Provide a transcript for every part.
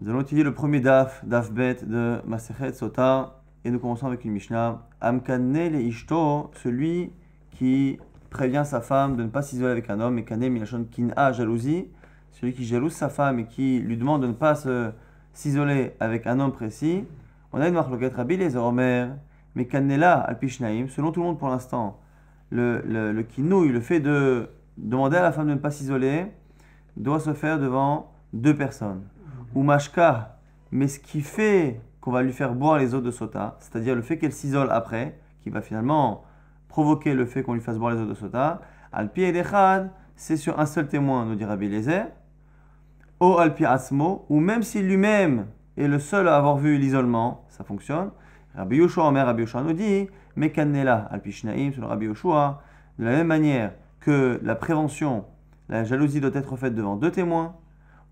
Nous allons étudier le premier daf bet de Masechet Sota, et nous commençons avec une Mishnah. Amkane le ishto, celui qui prévient sa femme de ne pas s'isoler avec un homme, et kane milachon kin'a, jalousie, celui qui jalouse sa femme et qui lui demande de ne pas s'isoler avec un homme précis. On a une marloquette Rabbi Eliezer Omer, mais kanela al-pishnaim, selon tout le monde pour l'instant, le kinouille, le fait de demander à la femme de ne pas s'isoler, doit se faire devant deux personnes. Ou mashka, mais ce qui fait qu'on va lui faire boire les eaux de sota, c'est-à-dire le fait qu'elle s'isole après, qui va finalement provoquer le fait qu'on lui fasse boire les eaux de sota, al-pi edechad, c'est sur un seul témoin, nous dit Rabbi Eliezer, ou al-pi asmo, ou même si lui-même est le seul à avoir vu l'isolement, ça fonctionne. Rabbi Yoshua, Omer, Rabbi Yoshua nous dit, mekanela al-pi shnaim, selon Rabbi Yoshua, de la même manière que la prévention, la jalousie doit être faite devant deux témoins,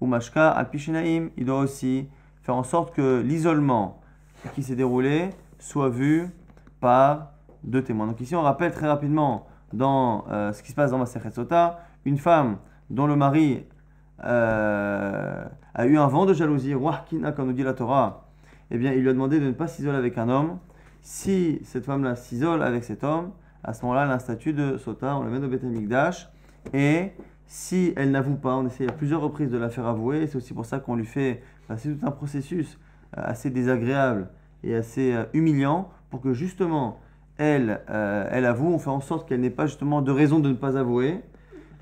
ou mashka al-pishnaim, il doit aussi faire en sorte que l'isolement qui s'est déroulé soit vu par deux témoins. Donc ici on rappelle très rapidement dans ce qui se passe dans Masechet Sota, une femme dont le mari a eu un vent de jalousie, wahkina comme nous dit la Torah, eh bien il lui a demandé de ne pas s'isoler avec un homme. Si cette femme-là s'isole avec cet homme, à ce moment-là elle a un statut de Sota, on la met au Beth Amikdash, et si elle n'avoue pas, on essaie à plusieurs reprises de la faire avouer, c'est aussi pour ça qu'on lui fait passer tout un processus assez désagréable et assez humiliant pour que justement elle avoue, on fait en sorte qu'elle n'ait pas justement de raison de ne pas avouer.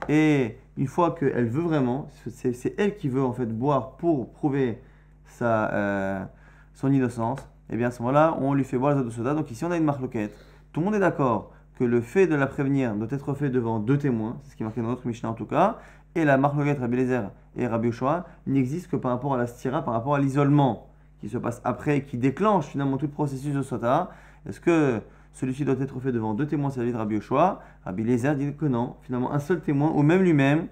Et une fois qu'elle veut vraiment, c'est elle qui veut en fait boire pour prouver son innocence, et bien à ce moment-là, on lui fait boire les eaux de soda. Donc ici on a une marloquette. Tout le monde est d'accord que le fait de la prévenir doit être fait devant deux témoins, c'est ce qui est marqué dans notre Mishnah en tout cas, et la marloquette Rabbi Eliezer et Rabbi Yoshua n'existe que par rapport à la stira, par rapport à l'isolement qui se passe après et qui déclenche finalement tout le processus de sota. Est-ce que celui-ci doit être fait devant deux témoins, c'est l'avis de Rabbi Yoshua? Rabbi Eliezer dit que non, finalement un seul témoin, ou même lui-même,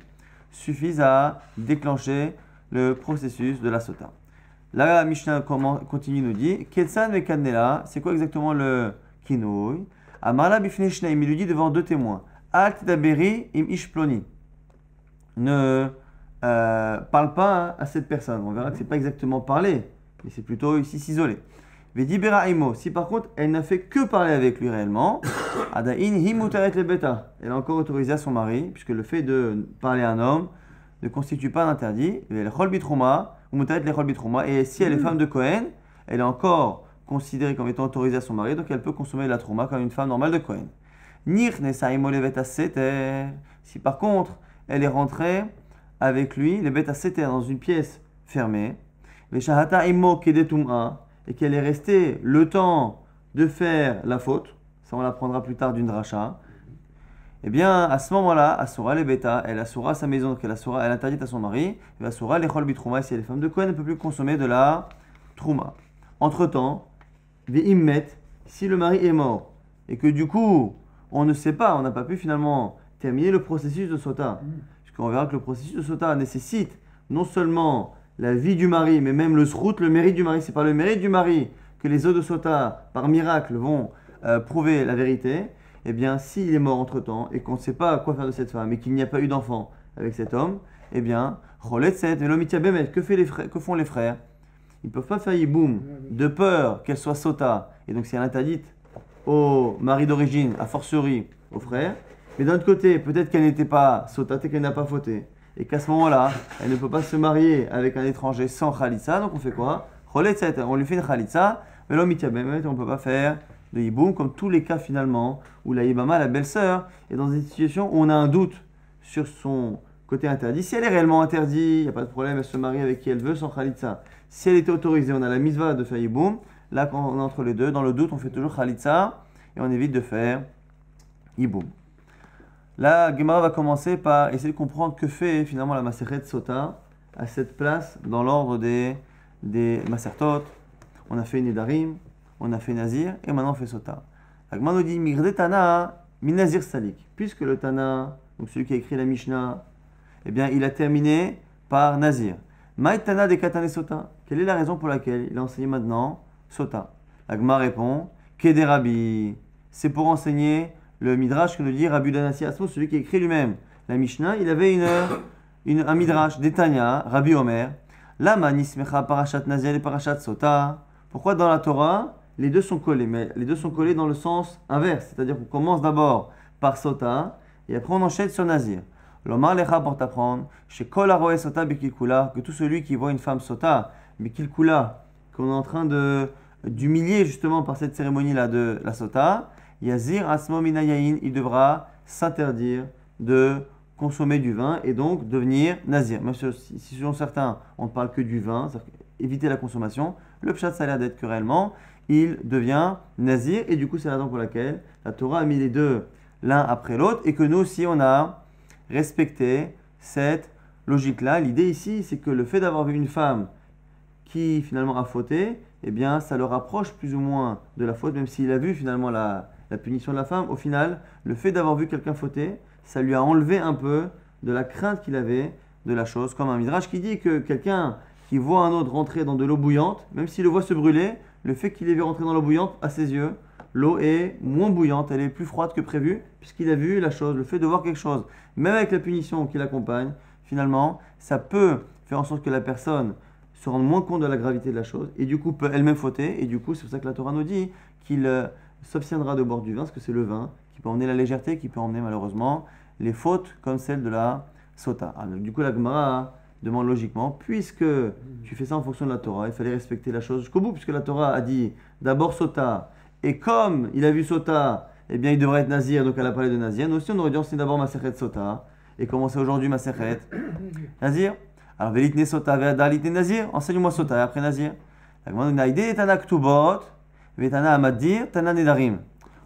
suffit à déclencher le processus de la sota. Là, la Mishnah continue, nous dit Ketsan vekanela, c'est quoi exactement le kinouï? Amarla bifnei shnaim, il lui dit devant deux témoins. Alt daberi im ishploni. Ne parle pas à cette personne. On verra que c'est pas exactement parler, mais c'est plutôt ici s'isoler. Vedi bera imo. Si par contre elle n'a fait que parler avec lui réellement, adain himutaret lebeta. Elle a encore autorisé à son mari, puisque le fait de parler à un homme ne constitue pas d'interdit. Et si elle est femme de Cohen, elle est encore considérée comme étant autorisée à son mari, donc elle peut consommer la trouma comme une femme normale de Cohen. Si par contre elle est rentrée avec lui, les bêtes à seter dans une pièce fermée, et qu'elle est restée le temps de faire la faute, ça on l'apprendra plus tard d'une dracha, eh bien à ce moment-là, Asura les bêtas, elle assoura sa maison, donc elle interdit à son mari, et Asura les chol bitrouma, si elle est femme de Cohen, elle ne peut plus consommer de la trouma. Entre-temps, si le mari est mort, et que du coup, on ne sait pas, on n'a pas pu finalement terminer le processus de sota, puisqu'on verra que le processus de sota nécessite non seulement la vie du mari, mais même le srout, le mérite du mari. C'est par le mérite du mari que les eaux de sota, par miracle, vont prouver la vérité. Eh bien, s'il est mort entre-temps, et qu'on ne sait pas quoi faire de cette femme, et qu'il n'y a pas eu d'enfant avec cet homme, eh bien, que font les frères? Ils ne peuvent pas faire yiboum de peur qu'elle soit sota, et donc si elle est interdite au mari d'origine, a fortiori au frère. Mais d'un autre côté, peut-être qu'elle n'était pas sota, qu'elle n'a pas fauté, et qu'à ce moment-là, elle ne peut pas se marier avec un étranger sans khalitsa, donc on fait quoi? On lui fait une khalitsa, mais l'homme on ne peut pas faire de yiboum, comme tous les cas finalement, où la yibama, la belle-sœur, est dans une situation où on a un doute sur son côté interdit. Si elle est réellement interdite, il n'y a pas de problème, elle se marie avec qui elle veut sans khalitsa. Si elle était autorisée, on a la mitzvah de faire yiboum. Là, quand on est entre les deux, dans le doute, on fait toujours khalitsa et on évite de faire yiboum. Là, Gemara va commencer par essayer de comprendre que fait finalement la Masechet Sota à cette place dans l'ordre des Masertot. On a fait Nedarim, on a fait Nazir et maintenant on fait Sota. La Gemara nous dit Migre Tana min Nazir Salik. Puisque le Tana, donc celui qui a écrit la Mishnah, eh bien il a terminé par Nazir. Maïtana de Katane Sota. Quelle est la raison pour laquelle il a enseigné maintenant Sota? La Gemara répond Kederabi. C'est pour enseigner le midrash que nous dit Rabbi Danassi Asmo, celui qui a écrit lui-même la Mishnah. Il avait un midrash d'Etania, Rabbi Omer, Lama nismecha parashat nazir et parashat sota. Pourquoi dans la Torah, les deux sont collés, mais les deux sont collés dans le sens inverse, c'est-à-dire qu'on commence d'abord par sota et après on enchaîne sur nazir. L'omar lecha pour t'apprendre, chez kol aroe sota bekilkula, que tout celui qui voit une femme sota bekilkula, qu'on est en train d'humilier justement par cette cérémonie-là de la sota, yazir asmo minayayin, il devra s'interdire de consommer du vin et donc devenir nazir. Même si selon certains, on ne parle que du vin, éviter la consommation, le pshat, ça a l'air d'être que réellement, il devient nazir. Et du coup, c'est la raison pour laquelle la Torah a mis les deux l'un après l'autre et que nous aussi, on a respecté cette logique-là. L'idée ici, c'est que le fait d'avoir vu une femme qui finalement a fauté, eh bien, ça le rapproche plus ou moins de la faute, même s'il a vu finalement la punition de la femme. Au final, le fait d'avoir vu quelqu'un fauter, ça lui a enlevé un peu de la crainte qu'il avait de la chose. Comme un midrash qui dit que quelqu'un qui voit un autre rentrer dans de l'eau bouillante, même s'il le voit se brûler, le fait qu'il ait vu rentrer dans l'eau bouillante, à ses yeux, l'eau est moins bouillante, elle est plus froide que prévu, puisqu'il a vu la chose. Le fait de voir quelque chose, même avec la punition qui l'accompagne, finalement, ça peut faire en sorte que la personne se rende moins compte de la gravité de la chose, et du coup peut elle-même fauter, et du coup c'est pour ça que la Torah nous dit qu'il s'abstiendra de boire du vin, parce que c'est le vin qui peut emmener la légèreté, qui peut emmener malheureusement les fautes comme celle de la sota. Alors, du coup la Gemara demande logiquement, puisque tu fais ça en fonction de la Torah, il fallait respecter la chose jusqu'au bout, puisque la Torah a dit d'abord sota, et comme il a vu sota, eh bien il devrait être nazir, donc elle a parlé de nazir. Nous aussi on aurait dû enseigner d'abord Masechet sota, et commencer aujourd'hui Masechet nazir. Alors velitne sota, ve'adalitne nazir, enseigne-moi sota, et après nazir. La Gemara nous dit, tana ktubot, ve'tana amadir, tana nedarim.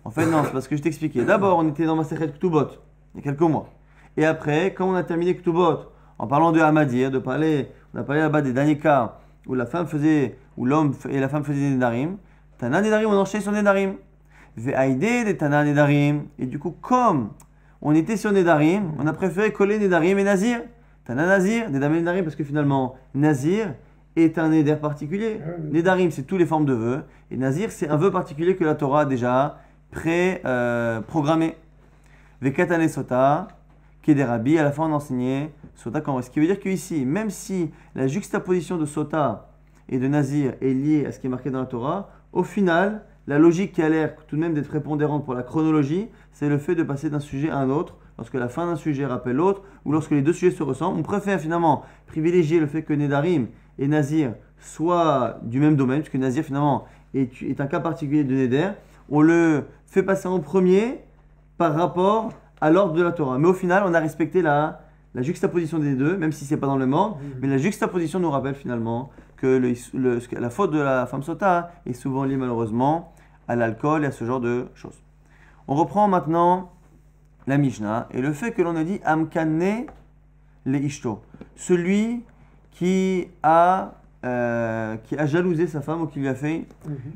En fait non, c'est parce que je t'expliquais. D'abord on était dans Masechet ktubot, il y a quelques mois. Et après, quand on a terminé ktubot, en parlant de Hamadir, on a parlé là-bas des derniers cas où la femme faisait, où l'homme et la femme faisaient des nedarim. Tana nedarim, on enchaînait sur nedarim. Ve'aïde des tana nedarim. Et du coup, comme on était sur nedarim, on a préféré coller nedarim et nazir. Tana nazir, nedarim, parce que finalement, nazir est un neder particulier. Nedarim, c'est toutes les formes de vœux. Et nazir, c'est un vœu particulier que la Torah a déjà pré-programmé. Ve'katane sota. Des rabbis, à la fin on enseignait sota quand. Ce qui veut dire qu'ici, même si la juxtaposition de sota et de nazir est liée à ce qui est marqué dans la Torah, au final, la logique qui a l'air tout de même d'être prépondérante pour la chronologie, c'est le fait de passer d'un sujet à un autre. Lorsque la fin d'un sujet rappelle l'autre, ou lorsque les deux sujets se ressemblent, on préfère finalement privilégier le fait que nedarim et nazir soient du même domaine, puisque nazir finalement est un cas particulier de neder. On le fait passer en premier par rapport à l'ordre de la Torah. Mais au final, on a respecté la juxtaposition des deux, même si ce n'est pas dans le même ordre. Mais la juxtaposition nous rappelle finalement que la faute de la femme sota est souvent liée malheureusement à l'alcool et à ce genre de choses. On reprend maintenant la Mishnah et le fait que l'on a dit Amkane le ishto, celui qui a jalousé sa femme ou qui lui a fait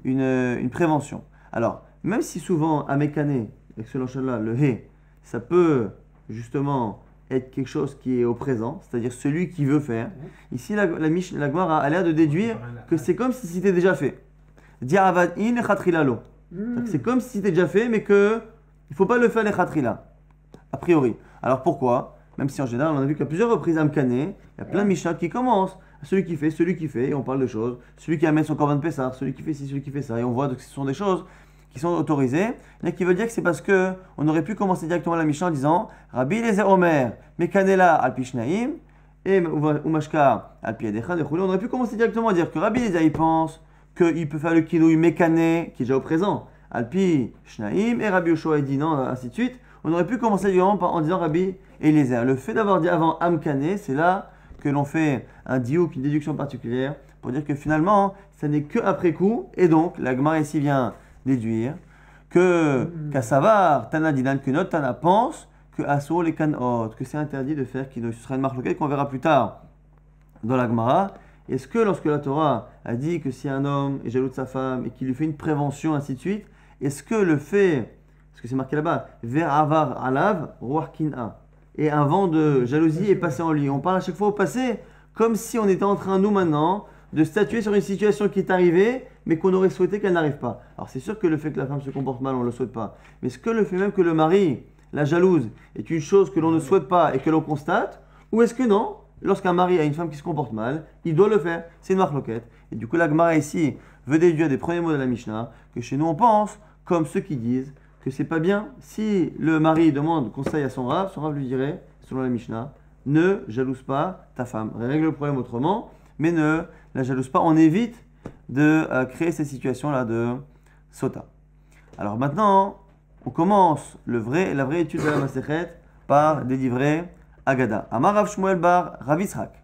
une prévention. Alors, même si souvent Amekane, avec ce là le he, ça peut justement être quelque chose qui est au présent, c'est-à-dire celui qui veut faire. Ici, la Gemara a l'air de déduire que c'est comme si c'était déjà fait. Di'avad in chatrilalo. C'est comme si c'était déjà fait, mais qu'il ne faut pas le faire les chatrila, a priori. Alors pourquoi? Même si en général, on a vu qu'à plusieurs reprises, Amkane, il y a plein de Mishnah qui commencent. Celui qui fait, et on parle de choses. Celui qui amène son korban pessar, celui qui fait ci, celui qui fait ça. Et on voit que ce sont des choses qui sont autorisés, mais qui veut dire que c'est parce que on aurait pu commencer directement la Mishnah en disant Rabbi Eliezer Omer, Mekanela al Pishnaim, et Umashka al Piadechan, et on aurait pu commencer directement à dire que Rabbi Eliezer il pense qu'il peut faire le kinouï Mekane, qui est déjà au présent, al Pishnaim, et Rabbi Yoshua dit non, ainsi de suite. On aurait pu commencer directement en disant Rabbi Eliezer. Le fait d'avoir dit avant Amkane, c'est là que l'on fait un diouk, une déduction particulière, pour dire que finalement, ça n'est que après coup, et donc la Gemara ici vient déduire que Kassavar, Tana Dinan, que notre Tana pense que Asur les Kanot, que c'est interdit de faire Kiddush. Ce sera une marque qu'on verra plus tard dans la Gemara. Est-ce que lorsque la Torah a dit que si un homme est jaloux de sa femme et qu'il lui fait une prévention, ainsi de suite, est-ce que le fait, parce que c'est marqué là-bas, Ver Avar Alav, Roarkina, et un vent de jalousie est passé en lui. On parle à chaque fois au passé comme si on était en train, nous maintenant, de statuer sur une situation qui est arrivée, mais qu'on aurait souhaité qu'elle n'arrive pas. Alors c'est sûr que le fait que la femme se comporte mal, on ne le souhaite pas. Mais est-ce que le fait même que le mari la jalouse est une chose que l'on ne souhaite pas et que l'on constate, ou est-ce que non, lorsqu'un mari a une femme qui se comporte mal, il doit le faire. C'est une marloquette. Et du coup, la Gemara ici veut déduire des premiers mots de la Mishnah que chez nous on pense comme ceux qui disent que c'est pas bien. Si le mari demande conseil à son Rav lui dirait, selon la Mishnah, ne jalouse pas ta femme. Règle le problème autrement, mais ne la jalouse pas. On évite de créer cette situation-là de sota. Alors maintenant, on commence la vraie étude de la Masechet par des livrets Agada. Amar Rav Shmuel bar Rav Yitzhak.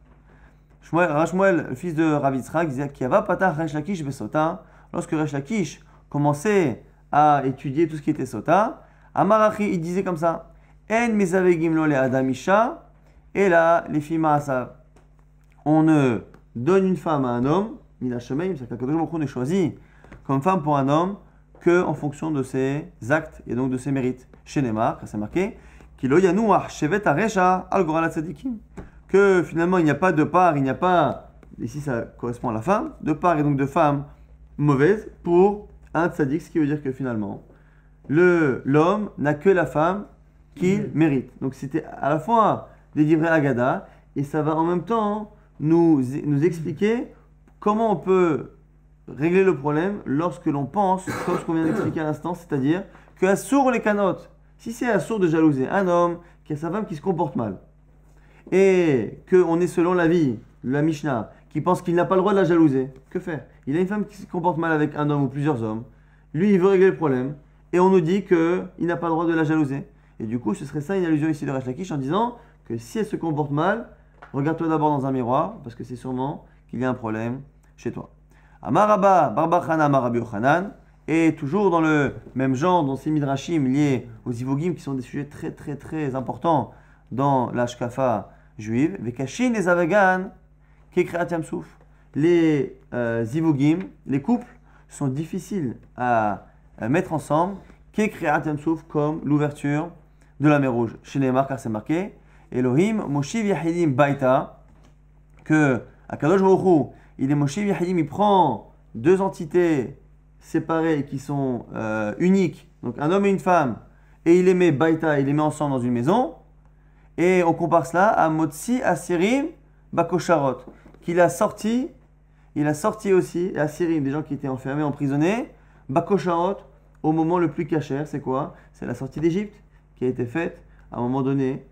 Rav Shmuel, le fils de Rav Yitzhak, disait qu'il y avait patah Resh Lakish besota. Lorsque Resh Lakish commençait à étudier tout ce qui était sota, Amar Achi, il disait comme ça: En mesavegim lo le adamisha. Et là, les filles ma'asav. On ne donne une femme à un homme, mina shemaim, c'est-à-dire qu'Akadosh Baruch Hu ne choisit comme femme pour un homme que en fonction de ses actes et donc de ses mérites. Chez Neymar, c'est marqué, Kilo yanuach shevet aresha al goral tzadikim. Que finalement il n'y a pas de part, il n'y a pas, ici ça correspond à la femme, de part et donc de femme mauvaise pour un tzadik, ce qui veut dire que finalement l'homme n'a que la femme qu'il mérite. Donc c'était à la fois des livrets Agada et ça va en même temps nous expliquer comment on peut régler le problème lorsque l'on pense, comme ce qu'on vient d'expliquer à l'instant, c'est-à-dire que assour les canotes, si c'est assour de jalouser un homme qui a sa femme qui se comporte mal, et qu'on est selon l'avis de la Mishnah, qui pense qu'il n'a pas le droit de la jalouser, que faire? Il a une femme qui se comporte mal avec un homme ou plusieurs hommes, lui il veut régler le problème, et on nous dit qu'il n'a pas le droit de la jalouser. Et du coup, ce serait ça une allusion ici de Resh Lakish en disant que si elle se comporte mal, regarde-toi d'abord dans un miroir, parce que c'est sûrement qu'il y a un problème chez toi. Amaraba, Barbachana, Amarabi Yochanan, et toujours dans le même genre, dans ces midrashim liés aux zivogim, qui sont des sujets très très très importants dans la shkafa juive, Vekashin les avegan, Kekreat Yamsouf. Les zivogim, les couples, sont difficiles à mettre ensemble, Kekreat Yamsouf, comme l'ouverture de la mer Rouge. Chez Neymar, car c'est marqué, Elohim, Moshiv Yahidim Baita, que Akadosh Baruch Hu, il est Moshiv Yahidim, il prend deux entités séparées qui sont uniques, donc un homme et une femme, et il les met Baita, il les met ensemble dans une maison, et on compare cela à Motsi Asirim Bakosharot, qu'il a sorti, il a sorti aussi, et Asirim, des gens qui étaient enfermés, emprisonnés, Bakosharot, au moment le plus cachère, c'est quoi? C'est la sortie d'Égypte, qui a été faite à un moment donné,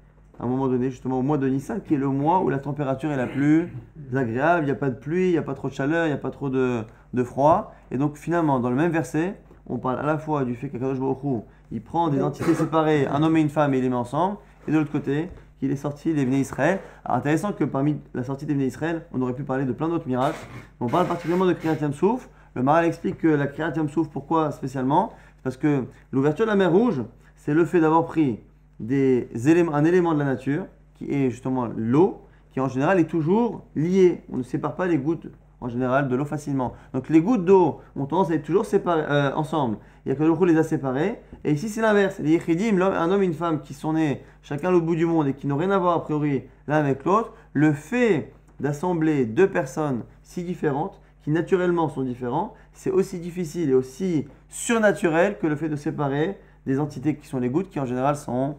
justement au mois de Nissan, qui est le mois où la température est la plus agréable, il n'y a pas de pluie, il n'y a pas trop de chaleur, il n'y a pas trop de froid. Et donc finalement, dans le même verset, on parle à la fois du fait qu'Akadosh Baruch Hu, il prend des entités séparées, un homme et une femme, et il les met ensemble, et de l'autre côté, qu'il est sorti les Bnei Israël. Alors intéressant que parmi la sortie des Bnei Israël, on aurait pu parler de plein d'autres miracles. On parle particulièrement de Kriyat Yamsouf. Le Maharal explique que la Kriyat Yamsouf, pourquoi spécialement? Parce que l'ouverture de la mer Rouge, c'est le fait d'avoir pris un élément de la nature, qui est justement l'eau, qui en général est toujours lié. On ne sépare pas les gouttes en général de l'eau facilement. Donc les gouttes d'eau ont tendance à être toujours séparées ensemble. Il y a que l'eau les a séparées. Et ici c'est l'inverse. Les Yichidim, un homme et une femme qui sont nés chacun à l'autre bout du monde et qui n'ont rien à voir a priori l'un avec l'autre, le fait d'assembler deux personnes si différentes, qui naturellement sont différentes, c'est aussi difficile et aussi surnaturel que le fait de séparer des entités qui sont les gouttes, qui en général sont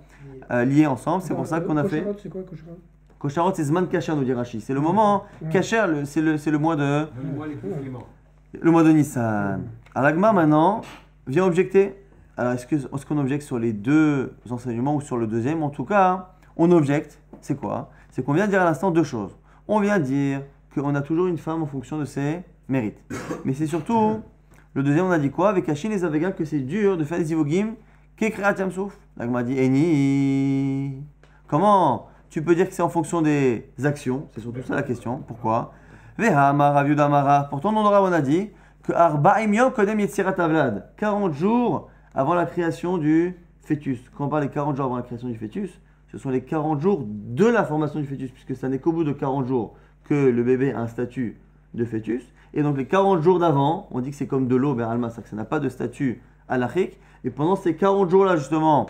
liées ensemble. C'est pour ça qu'on a fait... Kosharot, c'est quoi Kosharot? Kosharot, c'est Zman Kasher, nous dit Rashi. C'est le moment, Kasher, c'est le mois de... Le mois de Nissan. Alagma, maintenant, vient objecter. Alors, est-ce qu'on objecte sur les deux enseignements ou sur le deuxième? En tout cas, on objecte. C'est quoi? C'est qu'on vient de dire à l'instant deux choses. On vient de dire qu'on a toujours une femme en fonction de ses mérites. Mais c'est surtout... Le deuxième, on a dit quoi? Avec Hachin et Zavegan, que c'est dur de faire des Ivogim. Kekreat Yamsouf. L'agma dit Eni. Comment tu peux dire que c'est en fonction des actions? C'est surtout ça la question. Pourquoi? Veha Marav Yudamara. Pourtant, on a dit que Arba'im Yom Kodem Yetzirat Avlad. 40 jours avant la création du fœtus. Quand on parle des 40 jours avant la création du fœtus, ce sont les 40 jours de la formation du fœtus, puisque ça n'est qu'au bout de 40 jours que le bébé a un statut de fœtus. Et donc les 40 jours d'avant, on dit que c'est comme de l'eau, ben Alma, ça n'a pas de statut halachique. Et pendant ces 40 jours-là, justement,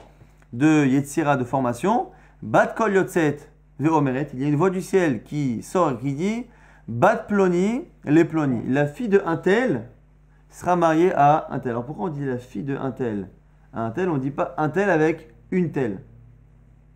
de Yetzira, de formation, Bat Kol Yotzet Ve'omeret, il y a une voix du ciel qui sort et qui dit Bat Ploni, les Ploni. La fille de un tel sera mariée à un tel. Alors pourquoi on dit la fille de un tel? À un tel, on ne dit pas un tel avec une telle.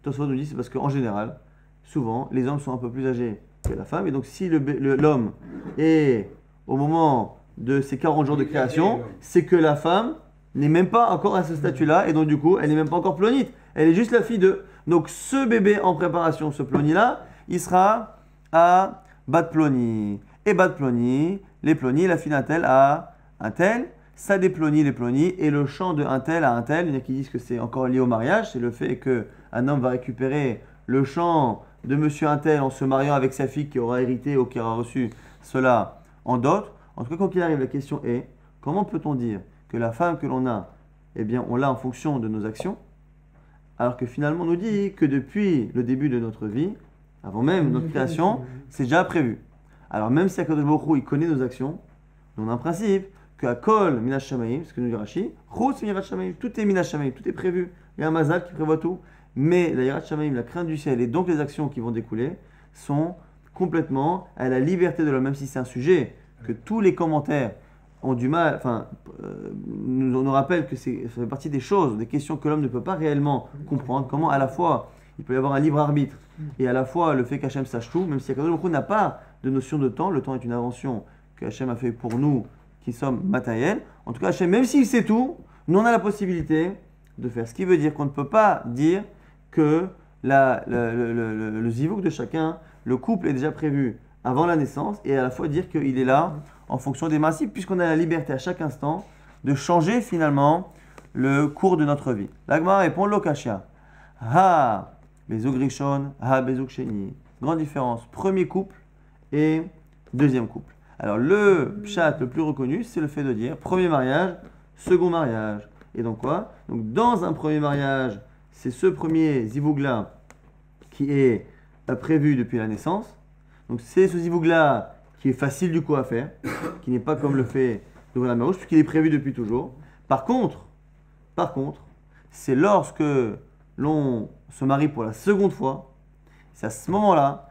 Tosfot nous dit c'est parce qu'en général, souvent, les hommes sont un peu plus âgés que la femme. Et donc, si l'homme est au moment de ses 40 jours de création, c'est que la femme n'est même pas encore à ce statut-là. Et donc, du coup, elle n'est même pas encore plonite. Elle est juste la fille de. Donc, ce bébé en préparation, ce ploni-là, il sera à Bat Ploni. Et Bat Ploni, les plonis, la fille d'un tel à un tel. Ça déplonie les plonis. Et le chant de un tel à un tel, il y en a qui disent que c'est encore lié au mariage. C'est le fait qu'un homme va récupérer le chant de monsieur un tel en se mariant avec sa fille qui aura hérité ou qui aura reçu cela en dot. En tout cas, quoi qu'il arrive, la question est, comment peut-on dire que la femme que l'on a, eh bien, on l'a en fonction de nos actions, alors que finalement on nous dit que depuis le début de notre vie, avant même notre création, c'est déjà prévu. Alors même si Akadosh Baruch Hu, il connaît nos actions, on a un principe que à Kol Minash Shamayim, ce que nous dit Rashi, Chutz Mirat Shamayim, tout est Minash Shamayim, tout est prévu. Il y a un mazal qui prévoit tout. Mais la Yirat Shamayim, la crainte du ciel et donc les actions qui vont découler sont complètement à la liberté de l'homme, même si c'est un sujet que tous les commentaires ont du mal, nous rappellent que ça fait partie des choses, des questions que l'homme ne peut pas réellement comprendre. Comment à la fois il peut y avoir un libre arbitre et à la fois le fait qu'Hachem sache tout, même si Akadosh Baruch Hu n'a pas de notion de temps. Le temps est une invention que Hachem a fait pour nous qui sommes matériels. En tout cas, Hachem, même s'il sait tout, nous on a la possibilité de faire. Ce qui veut dire qu'on ne peut pas dire que le zivouk de chacun, le couple est déjà prévu avant la naissance et à la fois dire qu'il est là en fonction des principes, puisqu'on a la liberté à chaque instant de changer finalement le cours de notre vie. L'Agma répond Lokashia. Ha bezug rishon, ha bezug sheni. Grande différence, premier couple et deuxième couple. Alors le pshat le plus reconnu, c'est le fait de dire premier mariage, second mariage. Et donc quoi? Donc dans un premier mariage, c'est ce premier zivoug-là qui est prévu depuis la naissance. Donc c'est ce zivoug-là qui est facile du coup à faire, qui n'est pas comme le fait d'ouvrir la mer rouge, puisqu'il est prévu depuis toujours. Par contre, c'est lorsque l'on se marie pour la seconde fois, c'est à ce moment-là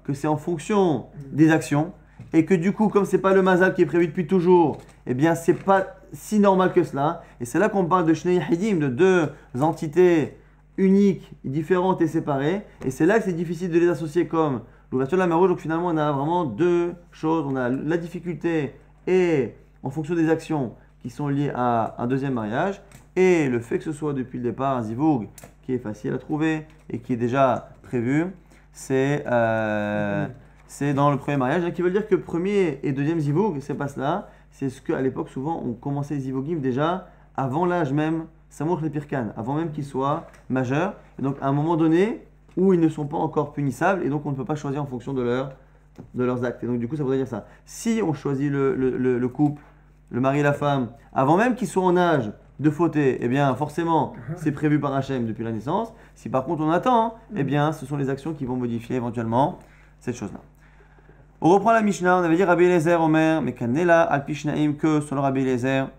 que c'est en fonction des actions, et que du coup, comme c'est pas le mazal qui est prévu depuis toujours, eh bien c'est pas si normal que cela. Et c'est là qu'on parle de Shnei Hidim, de deux entités uniques, différentes et séparées. Et c'est là que c'est difficile de les associer comme l'ouverture de la mer rouge. Donc finalement, on a vraiment deux choses. On a la difficulté et en fonction des actions qui sont liées à un deuxième mariage, et le fait que ce soit depuis le départ un zivoug qui est facile à trouver et qui est déjà prévu, c'est dans le premier mariage. Qui veut dire que premier et deuxième zivoug, c'est pas cela. C'est ce qu'à l'époque, souvent, on commençait les zivogim déjà avant l'âge même, Samour les Pirkan, avant même qu'ils soient majeurs. Et donc, à un moment donné, où ils ne sont pas encore punissables, et donc on ne peut pas choisir en fonction de leurs actes. Et donc, du coup, ça voudrait dire ça. Si on choisit le couple, le mari et la femme, avant même qu'ils soient en âge de fauter, eh bien, forcément, c'est prévu par Hachem depuis la naissance. Si par contre on attend, eh bien, ce sont les actions qui vont modifier éventuellement cette chose-là. On reprend la Mishnah, on avait dit Rabbi Eliezer Omer, mais Kanela Alpishnaim, que selon Rabbi Eliezer,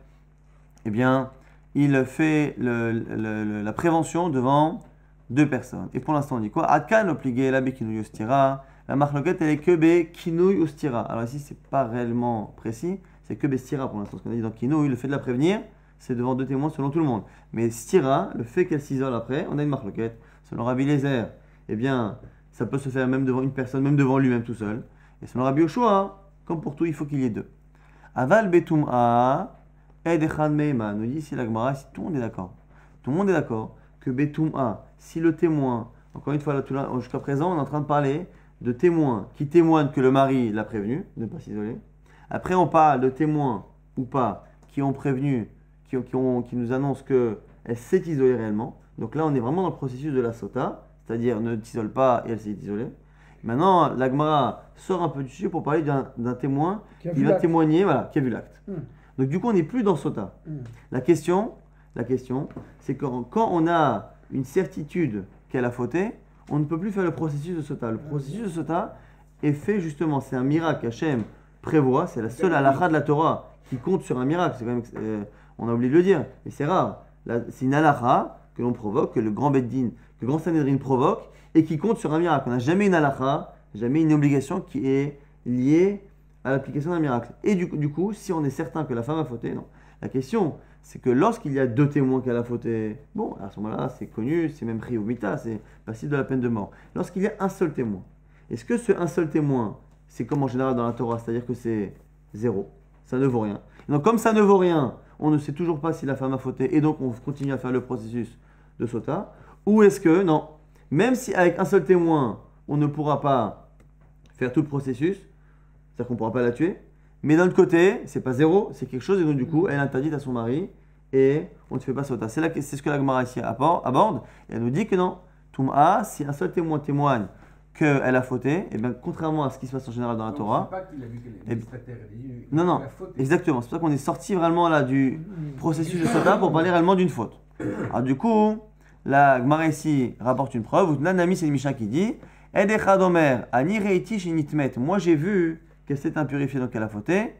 eh bien, il fait la prévention devant deux personnes. Et pour l'instant, on dit quoi? Adkan obligé la bekinouy ostira, la marloquette elle est que be kinouy ostira. Alors ici, c'est pas réellement précis, c'est que be stira pour l'instant. Ce qu'on a dit dans kinouy, le fait de la prévenir, c'est devant deux témoins selon tout le monde. Mais stira, le fait qu'elle s'isole après, on a une marloquette. Selon Rabbi Eliezer, eh bien, ça peut se faire même devant une personne, même devant lui-même tout seul. Et selon Rabbi Yoshua, comme pour tout, il faut qu'il y ait deux. Aval betum'a ed echad meima. Nous dit ici la Gemara, si tout le monde est d'accord. Tout le monde est d'accord que betum'a, si le témoin, encore une fois, jusqu'à présent, on est en train de parler de témoins qui témoignent que le mari l'a prévenu de ne pas s'isoler. Après, on parle de témoins ou pas qui ont prévenu, qui nous annoncent qu'elle s'est isolée réellement. Donc là, on est vraiment dans le processus de la sota, c'est-à-dire ne t'isole pas et elle s'est isolée. Maintenant, la Gemara sort un peu du sujet pour parler d'un témoin qui va témoigner, voilà, qui a vu l'acte. Donc du coup, on n'est plus dans Sota. La question, c'est que quand on a une certitude qu'elle a fauté, on ne peut plus faire le processus de Sota. Le processus de Sota est fait justement, c'est un miracle qu'Hachem prévoit, c'est la seule halakha de la Torah qui compte sur un miracle. C'est quand même, on a oublié de le dire, mais c'est rare. C'est une halakha que l'on provoque, que le grand Beddin, que le grand Sanhedrin provoque, et qui compte sur un miracle. On n'a jamais une halakha, jamais une obligation qui est liée à l'application d'un miracle. Et du coup, si on est certain que la femme a fauté, non. La question, c'est que lorsqu'il y a deux témoins qu'elle a fauté, bon, à ce moment-là, c'est connu, c'est même pris au mita, c'est passible de la peine de mort. Lorsqu'il y a un seul témoin, est-ce que ce un seul témoin, c'est comme en général dans la Torah, c'est-à-dire que c'est zéro, ça ne vaut rien. Donc comme ça ne vaut rien, on ne sait toujours pas si la femme a fauté et donc on continue à faire le processus de sota. Ou est-ce que, non, même si avec un seul témoin, on ne pourra pas faire tout le processus, c'est-à-dire qu'on ne pourra pas la tuer, mais d'un autre côté, c'est pas zéro, c'est quelque chose et donc du coup, elle interdit à son mari et on ne fait pas sota. C'est ce que la Gemara ici aborde et elle nous dit que non, Toum'a, si un seul témoin témoigne qu'elle a fauté, et bien contrairement à ce qui se passe en général dans la Torah. C'est pas qu'il a vu qu'elle est extraterrestre. Non, exactement. C'est pour ça qu'on est sorti vraiment là du processus de sota pour parler réellement d'une faute. Alors du coup, la Gemara ici rapporte une preuve. Nanami, c'est le Mishnah qui dit Edechad Omer, ani reiti shinitmet. Moi j'ai vu qu'elle s'est impurifiée donc elle a fauté.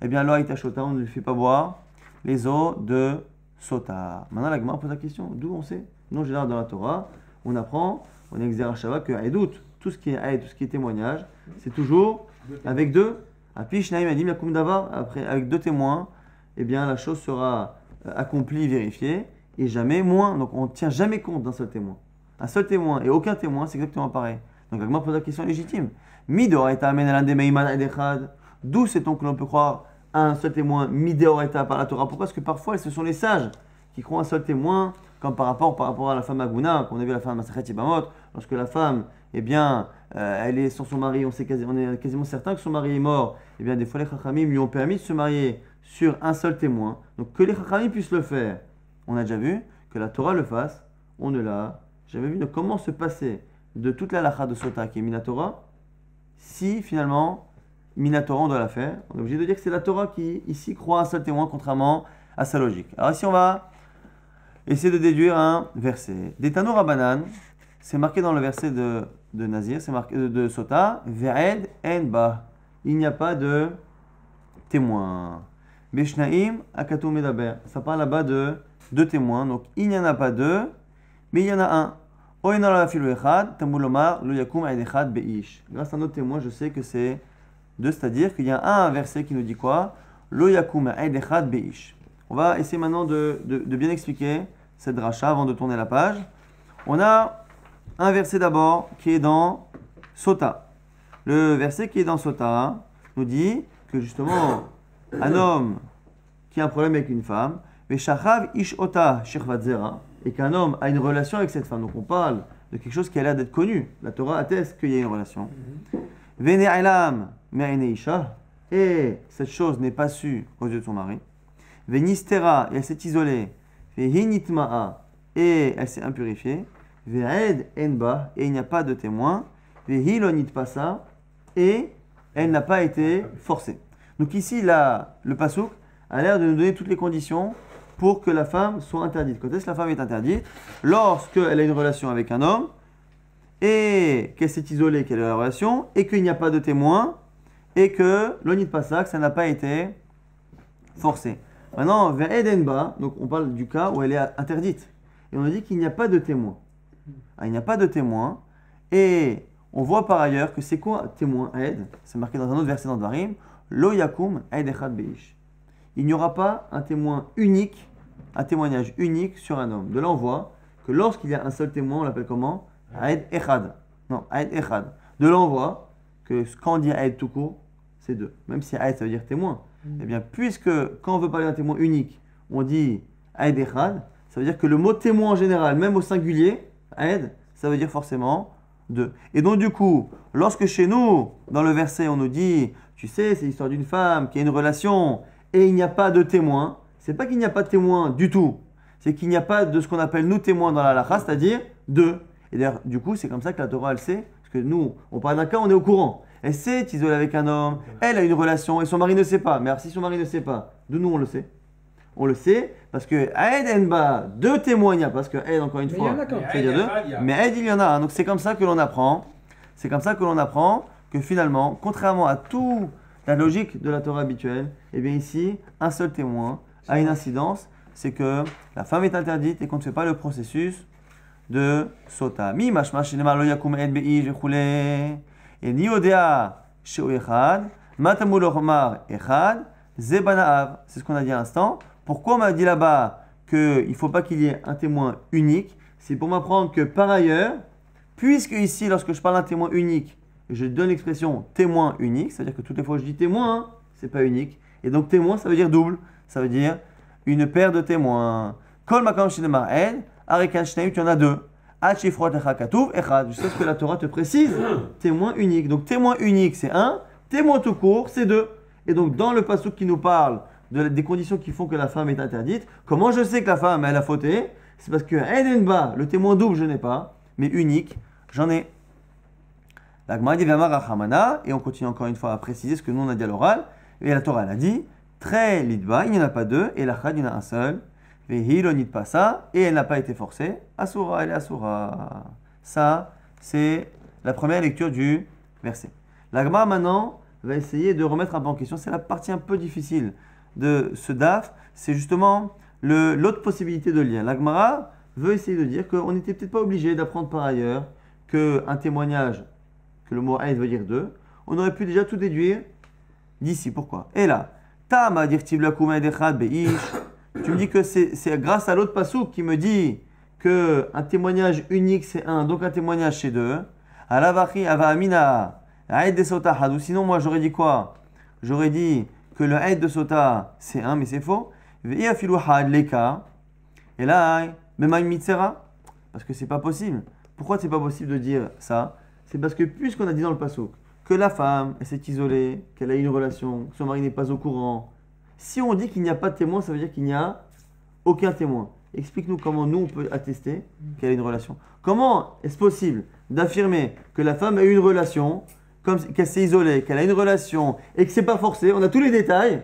Eh bien, loaïta shota, on ne lui fait pas boire les eaux de sota. Maintenant, la Gemara pose la question d'où on sait? Non, en général dans la Torah, on apprend, on exerce Shava que Aïdout, tout ce qui est aïd, tout ce qui est témoignage, c'est toujours avec deux. Api Shnaim Adim Yakum Davar, après avec deux témoins, eh bien la chose sera accomplie, vérifiée, et jamais moins. Donc on ne tient jamais compte d'un seul témoin. Un seul témoin et aucun témoin, c'est exactement pareil. Donc la Gemara pose la question légitime. Midoraita amen alan de meiman edechad. D'où sait-on que l'on peut croire à un seul témoin, midoraita par la Torah? Pourquoi? Parce que parfois ce sont les sages qui croient un seul témoin, comme par rapport à la femme Aguna, qu'on a vu la femme Masachet Yibamot, lorsque la femme, eh bien, elle est sans son mari, on est quasiment certain que son mari est mort, eh bien, des fois les Chachamim lui ont permis de se marier sur un seul témoin, donc que les Chachamim puissent le faire. On a déjà vu que la Torah le fasse, on ne l'a jamais vu. Donc comment se passer de toute la lacha de Sota qui est Minatora, si finalement Minatora on doit la faire? On est obligé de dire que c'est la Torah qui ici croit un seul témoin, contrairement à sa logique. Alors ici on va essayer de déduire un verset. Detano Rabanan, c'est marqué dans le verset de Nazir, c'est marqué de Sota, Ve'ed en ba. Il n'y a pas de témoin. Beshnaim akatou medaber. Ça parle là-bas de deux témoins. Donc il n'y en a pas deux, mais il y en a un. Oenala filu echad, tamulomar lo yakum aed echad beish. Grâce à notre témoin, je sais que c'est deux, c'est-à-dire qu'il y a un verset qui nous dit quoi? Lo yakum aed echad beish. On va essayer maintenant de bien expliquer cette dracha avant de tourner la page. On a un verset d'abord qui est dans Sota. Le verset qui est dans Sota nous dit que justement un homme qui a un problème avec une femme, Veshachav ish ota shirvat zera, et qu'un homme a une relation avec cette femme. Donc on parle de quelque chose qui a l'air d'être connu. La Torah atteste qu'il y a une relation. Vene'elam me'ene isha, et cette chose n'est pas su aux yeux de son mari. Venistera, et elle s'est isolée. Vehinitma'a, et elle s'est impurifiée. Ve'ed enba, et il n'y a pas de témoin. Vehilonit pasa, et elle n'a pas été forcée. Donc ici, le pasouk a l'air de nous donner toutes les conditions pour que la femme soit interdite. Quand est-ce que la femme est interdite? Lorsqu'elle a une relation avec un homme, et qu'elle s'est isolée, qu'elle a la relation, et qu'il n'y a pas de témoin, et que l'onit pasa, que ça n'a pas été forcé. Maintenant, vers Edenba, donc on parle du cas où elle est interdite. Et on a dit qu'il n'y a pas de témoin. Il n'y a pas de témoin. Et on voit par ailleurs que c'est quoi témoin Ed? C'est marqué dans un autre verset dans Dvarim. Lo yakum Ed echad beish. Il n'y aura pas un témoin unique, un témoignage unique sur un homme. De là, on voit que lorsqu'il y a un seul témoin, on l'appelle comment? Ed echad. Non, Ed echad. De là, on voit que quand on dit Ed tout court, c'est deux. Même si Ed ça veut dire témoin. Eh bien, puisque quand on veut parler d'un témoin unique, on dit Aed Echad, ça veut dire que le mot témoin en général, même au singulier, Aed, ça veut dire forcément deux. Et donc, du coup, lorsque chez nous, dans le verset, on nous dit, tu sais, c'est l'histoire d'une femme qui a une relation et il n'y a pas de témoin, c'est pas qu'il n'y a pas de témoin du tout, c'est qu'il n'y a pas de ce qu'on appelle nous témoins dans la halakha, c'est-à-dire deux. Et d'ailleurs, du coup, c'est comme ça que la Torah, elle sait, parce que nous, on parle d'un cas, on est au courant. Elle s'est isolée avec un homme, elle a une relation et son mari ne sait pas. Mais alors si son mari ne sait pas, de nous on le sait. On le sait parce que Aed Enba, deux témoins il y a, parce que Aed encore une fois, c'est dire deux. Mais Aed il y en a un. Donc c'est comme ça que l'on apprend. C'est comme ça que l'on apprend que finalement, contrairement à toute la logique de la Torah habituelle, eh bien ici, un seul témoin a une incidence, c'est que la femme est interdite et qu'on ne fait pas le processus de Sota. Mi mashma shenema lo yakum Aed beish vechule. Et Niodea Sheo Echad, Matamul Omar Echad, Zebanaav. C'est ce qu'on a dit à l'instant. Pourquoi on m'a dit là-bas qu'il ne faut pas qu'il y ait un témoin unique? C'est pour m'apprendre que par ailleurs, puisque ici, lorsque je parle d'un témoin unique, je donne l'expression témoin unique, c'est-à-dire que toutes les fois que je dis témoin, c'est pas unique. Et donc témoin, ça veut dire double, ça veut dire une paire de témoins. Kol makam shinemar en, arekan shneim, tu en as deux. Hachifrot lecha katuv echad. Jusqu'à ce que la Torah te précise, témoin unique. Donc témoin unique, c'est un, témoin tout court, c'est deux. Et donc dans le passouk qui nous parle des conditions qui font que la femme est interdite, comment je sais que la femme, elle a fauté? C'est parce que Edenba, le témoin double, je n'ai pas, mais unique, j'en ai. La Gemara dit Vamar Rachamana, et on continue encore une fois à préciser ce que nous on a dit à l'oral, et la Torah elle a dit Très lidba, il n'y en a pas deux, et la Chad, il y en a un seul, Vehilo nid pas ça, et elle n'a pas été forcée, Asura, elle est Asura. Ça, c'est la première lecture du verset. La Gemara maintenant va essayer de remettre un peu en question, c'est la partie un peu difficile de ce daf, c'est justement l'autre possibilité de lien. La Gemara veut essayer de dire qu'on n'était peut-être pas obligé d'apprendre par ailleurs qu'un témoignage, que le mot aïd veut dire deux, on aurait pu déjà tout déduire d'ici. Pourquoi? Et là, Tama dirtiv lakum echad beish. Tu me dis que c'est grâce à l'autre passouk qui me dit qu'un témoignage unique c'est un, donc un témoignage c'est deux. Alavachi ava amina aïd de sota hadou. Sinon, moi j'aurais dit quoi? J'aurais dit que le aïd de sota c'est un, mais c'est faux. Ve'i afilu had leka. Et là, même mitzera. Parce que c'est pas possible. Pourquoi c'est pas possible de dire ça? C'est parce que puisqu'on a dit dans le passouk que la femme, elle s'est isolée, qu'elle a eu une relation, que son mari n'est pas au courant, si on dit qu'il n'y a pas de témoin, ça veut dire qu'il n'y a aucun témoin. Explique-nous comment nous on peut attester qu'elle a une relation. Comment est-ce possible d'affirmer que la femme a eu une relation, qu'elle s'est isolée, qu'elle a une relation et que c'est pas forcé? On a tous les détails.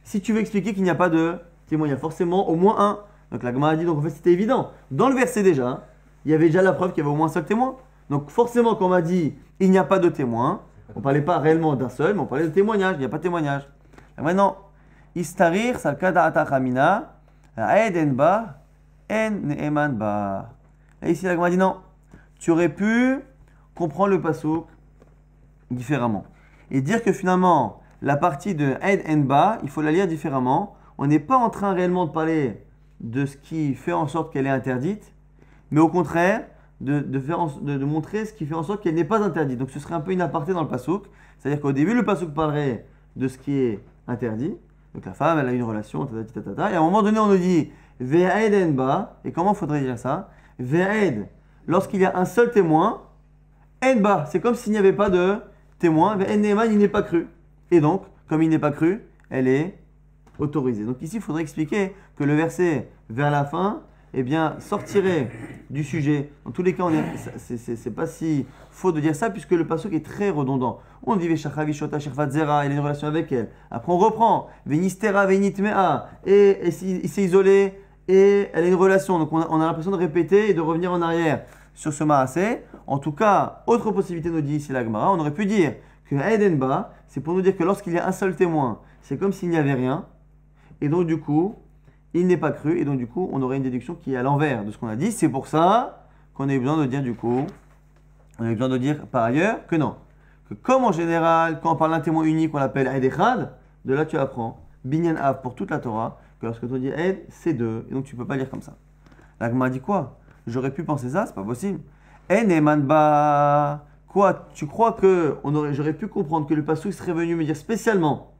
Si tu veux expliquer qu'il n'y a pas de témoin, il y a forcément au moins un. Donc la Gemara a dit, donc en fait c'était évident. Dans le verset déjà, il y avait déjà la preuve qu'il y avait au moins un seul témoin. Donc forcément, quand on m'a dit il n'y a pas de témoin, on ne parlait pas réellement d'un seul, mais on parlait de témoignage. Il n'y a pas de témoignage. Et maintenant, istarir salkada atachamina, aedenba, en neeman ba. Et ici, la Gemara dit non. Tu aurais pu comprendre le passouk différemment et dire que finalement, la partie de ed en ba, il faut la lire différemment. On n'est pas en train réellement de parler de ce qui fait en sorte qu'elle est interdite, mais au contraire, de montrer ce qui fait en sorte qu'elle n'est pas interdite. Donc ce serait un peu une aparté dans le passouk. C'est-à-dire qu'au début, le passouk parlerait de ce qui est interdit. Donc la femme, elle a une relation, et à un moment donné, on nous dit Ve'ed en ba. Et comment faudrait dire ça? Ve'ed, lorsqu'il y a un seul témoin, en ba, c'est comme s'il n'y avait pas de témoin. Ve'en neman, il n'est pas cru. Et donc, comme il n'est pas cru, elle est autorisée. Donc ici, il faudrait expliquer que le verset vers la fin, eh bien, sortirait du sujet. Dans tous les cas, c'est pas si faux de dire ça, puisque le passouk est très redondant. On dit Veshacha Vishota Sherfat Zera, il a une relation avec elle. Après, on reprend Venistera Venitmea, et il s'est isolé, et elle a une relation. Donc, on a l'impression de répéter et de revenir en arrière sur ce maasé. En tout cas, autre possibilité nous dit ici la Gemara, on aurait pu dire que Edenba, c'est pour nous dire que lorsqu'il y a un seul témoin, c'est comme s'il n'y avait rien, et donc du coup, il n'est pas cru, et donc du coup, on aurait une déduction qui est à l'envers de ce qu'on a dit. C'est pour ça qu'on a eu besoin de dire du coup, on a eu besoin de dire par ailleurs que non. Que comme en général, quand on parle d'un témoin unique, on l'appelle Aed Echad, de là tu apprends, Binyan Av pour toute la Torah, que lorsque tu dis Aed, c'est deux, et donc tu ne peux pas lire comme ça. La Gemara dit quoi? J'aurais pu penser ça, c'est pas possible. Eneman ba. Quoi? Tu crois que j'aurais pu comprendre que le passouk serait venu me dire spécialement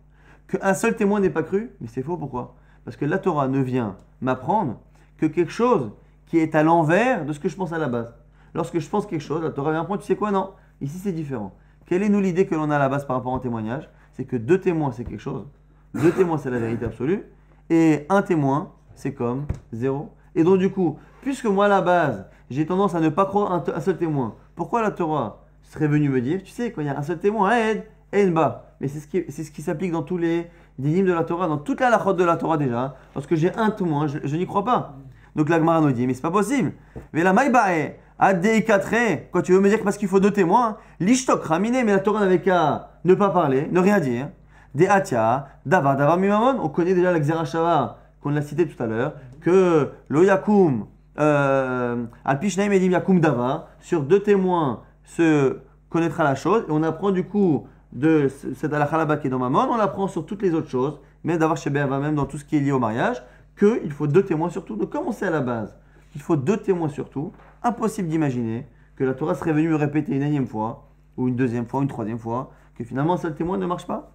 qu'un seul témoin n'est pas cru? Mais c'est faux, pourquoi? Parce que la Torah ne vient m'apprendre que quelque chose qui est à l'envers de ce que je pense à la base. Lorsque je pense quelque chose, la Torah vient m'apprendre, tu sais quoi? Non, ici c'est différent. Quelle est nous l'idée que l'on a à la base par rapport au témoignage? C'est que deux témoins c'est quelque chose, deux témoins c'est la vérité absolue, et un témoin c'est comme zéro. Et donc du coup, puisque moi à la base, j'ai tendance à ne pas croire un seul témoin, pourquoi la Torah serait venue me dire, tu sais, quand il y a un seul témoin, Aed, Enba, mais c'est ce qui s'applique dans tous les dynimes de la Torah, dans toute la halachot de la Torah déjà. Lorsque j'ai un témoin, je n'y crois pas. Donc la Gemara nous dit, mais c'est pas possible. Mais la maïbae, adéikatre, quand tu veux me dire que parce qu'il faut deux témoins, l'ishtok raminé, mais la Torah n'avait qu'à ne pas parler, ne rien dire. Des atia, davar mimamon, on connaît déjà la Xerashava, qu'on l'a cité tout à l'heure, que lo yakum, alpishnaim edim yakum davar, sur deux témoins se connaîtra la chose, et on apprend du coup de cette halakha là-bas qui est dans Mammon, on l'apprend sur toutes les autres choses, même d'avoir chez Béava, même dans tout ce qui est lié au mariage, qu'il faut 2 témoins surtout. Donc comme on sait à la base qu'il faut 2 témoins surtout, impossible d'imaginer que la Torah serait venue me répéter une énième fois, ou une deuxième fois, ou une troisième fois, que finalement un seul témoin ne marche pas.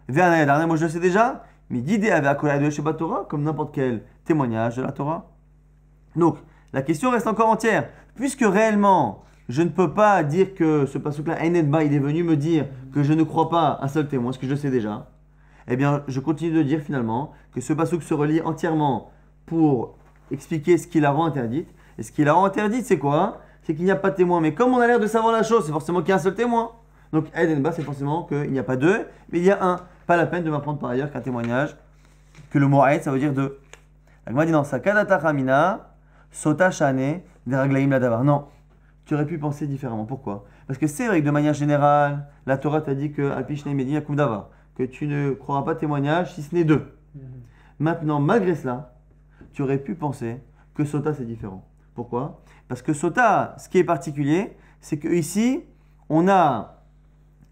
Moi je le sais déjà, mais d'idée avec la Torah, comme n'importe quel témoignage de la Torah. Donc, la question reste encore entière. Puisque réellement, je ne peux pas dire que ce passouk-là, Einedba, il est venu me dire que je ne crois pas un seul témoin, ce que je sais déjà, eh bien, je continue de dire finalement que ce passouk se relie entièrement pour expliquer ce qui la rend interdite. Et ce qui la rend interdite, c'est quoi? C'est qu'il n'y a pas de témoin. Mais comme on a l'air de savoir la chose, c'est forcément qu'il y a un seul témoin. Donc, Einedba, c'est forcément qu'il n'y a pas 2, mais il y a un. Pas la peine de m'apprendre par ailleurs qu'un témoignage, que le mot Aïd, ça veut dire 2. La Gemara dit non, Sakadata Chamina, Sota Shane, Deraglaim Ladavar. Non, tu aurais pu penser différemment. Pourquoi? Parce que c'est vrai que de manière générale, la Torah t'a dit que Alpishne Medi Akum Davar, que tu ne croiras pas témoignage si ce n'est 2. Maintenant, malgré cela, tu aurais pu penser que Sota c'est différent. Pourquoi? Parce que Sota, ce qui est particulier, c'est qu'ici, on a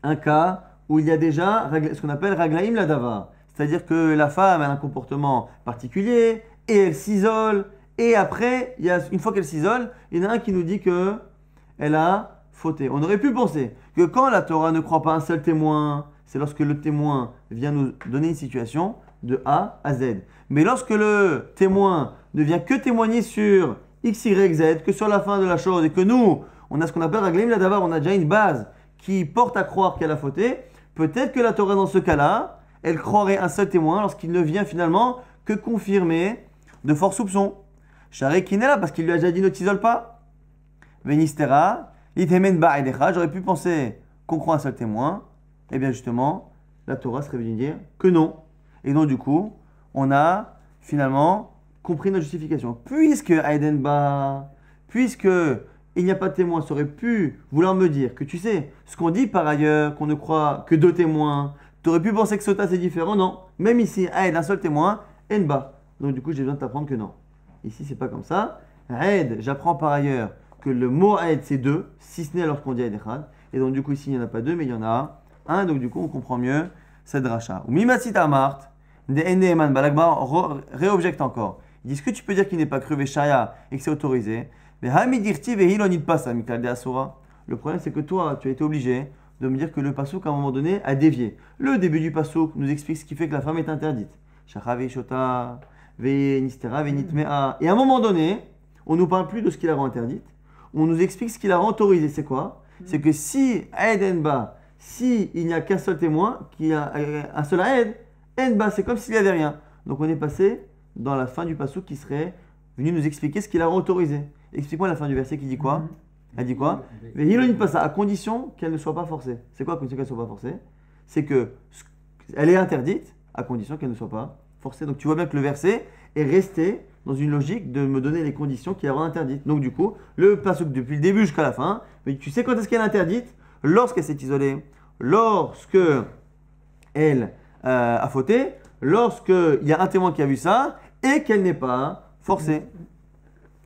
un cas où il y a déjà ce qu'on appelle Raglaim Ladavar. C'est-à-dire que la femme a un comportement particulier et elle s'isole. Et après, une fois qu'elle s'isole, il y en a un qui nous dit qu'elle a fauté. On aurait pu penser que quand la Torah ne croit pas un seul témoin, c'est lorsque le témoin vient nous donner une situation de A à Z. Mais lorsque le témoin ne vient que témoigner sur X, Y, Z, que sur la fin de la chose, et que nous, on a ce qu'on appelle Raglaim Ladavar, on a déjà une base qui porte à croire qu'elle a fauté, peut-être que la Torah, dans ce cas-là, elle croirait un seul témoin lorsqu'il ne vient finalement que confirmer de forts soupçons. Charé qui n'est là parce qu'il lui a déjà dit ne t'isole pas. Venistera, l'itemen ba'edecha, j'aurais pu penser qu'on croit un seul témoin. Eh bien justement, la Torah serait venue dire que non. Et donc du coup, on a finalement compris notre justification. Puisque Aidenba, puisque il n'y a pas de témoin, ça aurait pu vouloir me dire que tu sais, ce qu'on dit par ailleurs, qu'on ne croit que 2 témoins, tu aurais pu penser que Sota c'est différent, non. Même ici, Aed, un seul témoin, Enba. Donc du coup, j'ai besoin de t'apprendre que non. Ici, c'est pas comme ça. Aed, j'apprends par ailleurs que le mot Aed c'est 2, si ce n'est lorsqu'on dit Aed Echad. Et donc du coup, ici, il n'y en a pas 2, mais il y en a un. Donc du coup, on comprend mieux cette dracha. Ou Mimasit Amart, de Eneman, Balagma réobjecte encore. Il dit, est-ce que tu peux dire qu'il n'est pas cru Veshaya et que c'est autorisé? Le problème, c'est que toi, tu as été obligé de me dire que le pasouk, à un moment donné, a dévié. Le début du pasouk nous explique ce qui fait que la femme est interdite. Et à un moment donné, on ne nous parle plus de ce qui la rend interdite. On nous explique ce qui la rend autorisée. C'est quoi? C'est que si Aed Enba, si il n'y a qu'un seul témoin, qu'il y a un seul Aed, Enba, c'est comme s'il n'y avait rien. Donc on est passé dans la fin du pasouk qui serait venu nous expliquer ce qui la rend autorisée. Explique-moi la fin du verset qui dit quoi? Elle dit quoi? Mais il passe à condition qu'elle ne soit pas forcée. C'est quoi à condition qu'elle ne soit pas forcée? C'est que elle est interdite à condition qu'elle ne soit pas forcée. Donc tu vois bien que le verset est resté dans une logique de me donner les conditions qui la rendent interdite. Donc du coup, le pasuk depuis le début jusqu'à la fin, mais tu sais quand est-ce qu'elle est interdite? Lorsqu'elle s'est isolée, lorsque elle a fauté, lorsqu'il y a un témoin qui a vu ça et qu'elle n'est pas forcée.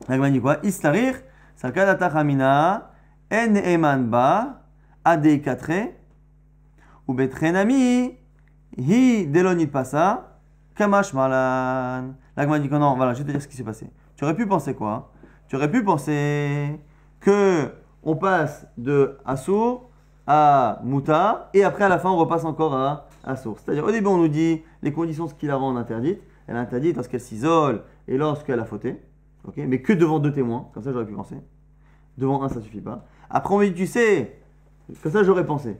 La Gemara dit quoi? Istarir, sakadata chamina, en eman ba, adei katre, ou betrenami, hi delonit pasa, kamash malan. La Gemara dit que non, voilà, je vais te dire ce qui s'est passé. Tu aurais pu penser quoi? Tu aurais pu penser que on passe de Assour à Mouta, et après à la fin on repasse encore à Assour. C'est-à-dire au début on nous dit les conditions ce qui la rend interdite. Elle est interdite lorsqu'elle s'isole et lorsqu'elle a fauté. Okay, mais que devant 2 témoins, comme ça j'aurais pu penser. Devant un, ça suffit pas. Après on me dit, tu sais, comme ça j'aurais pensé.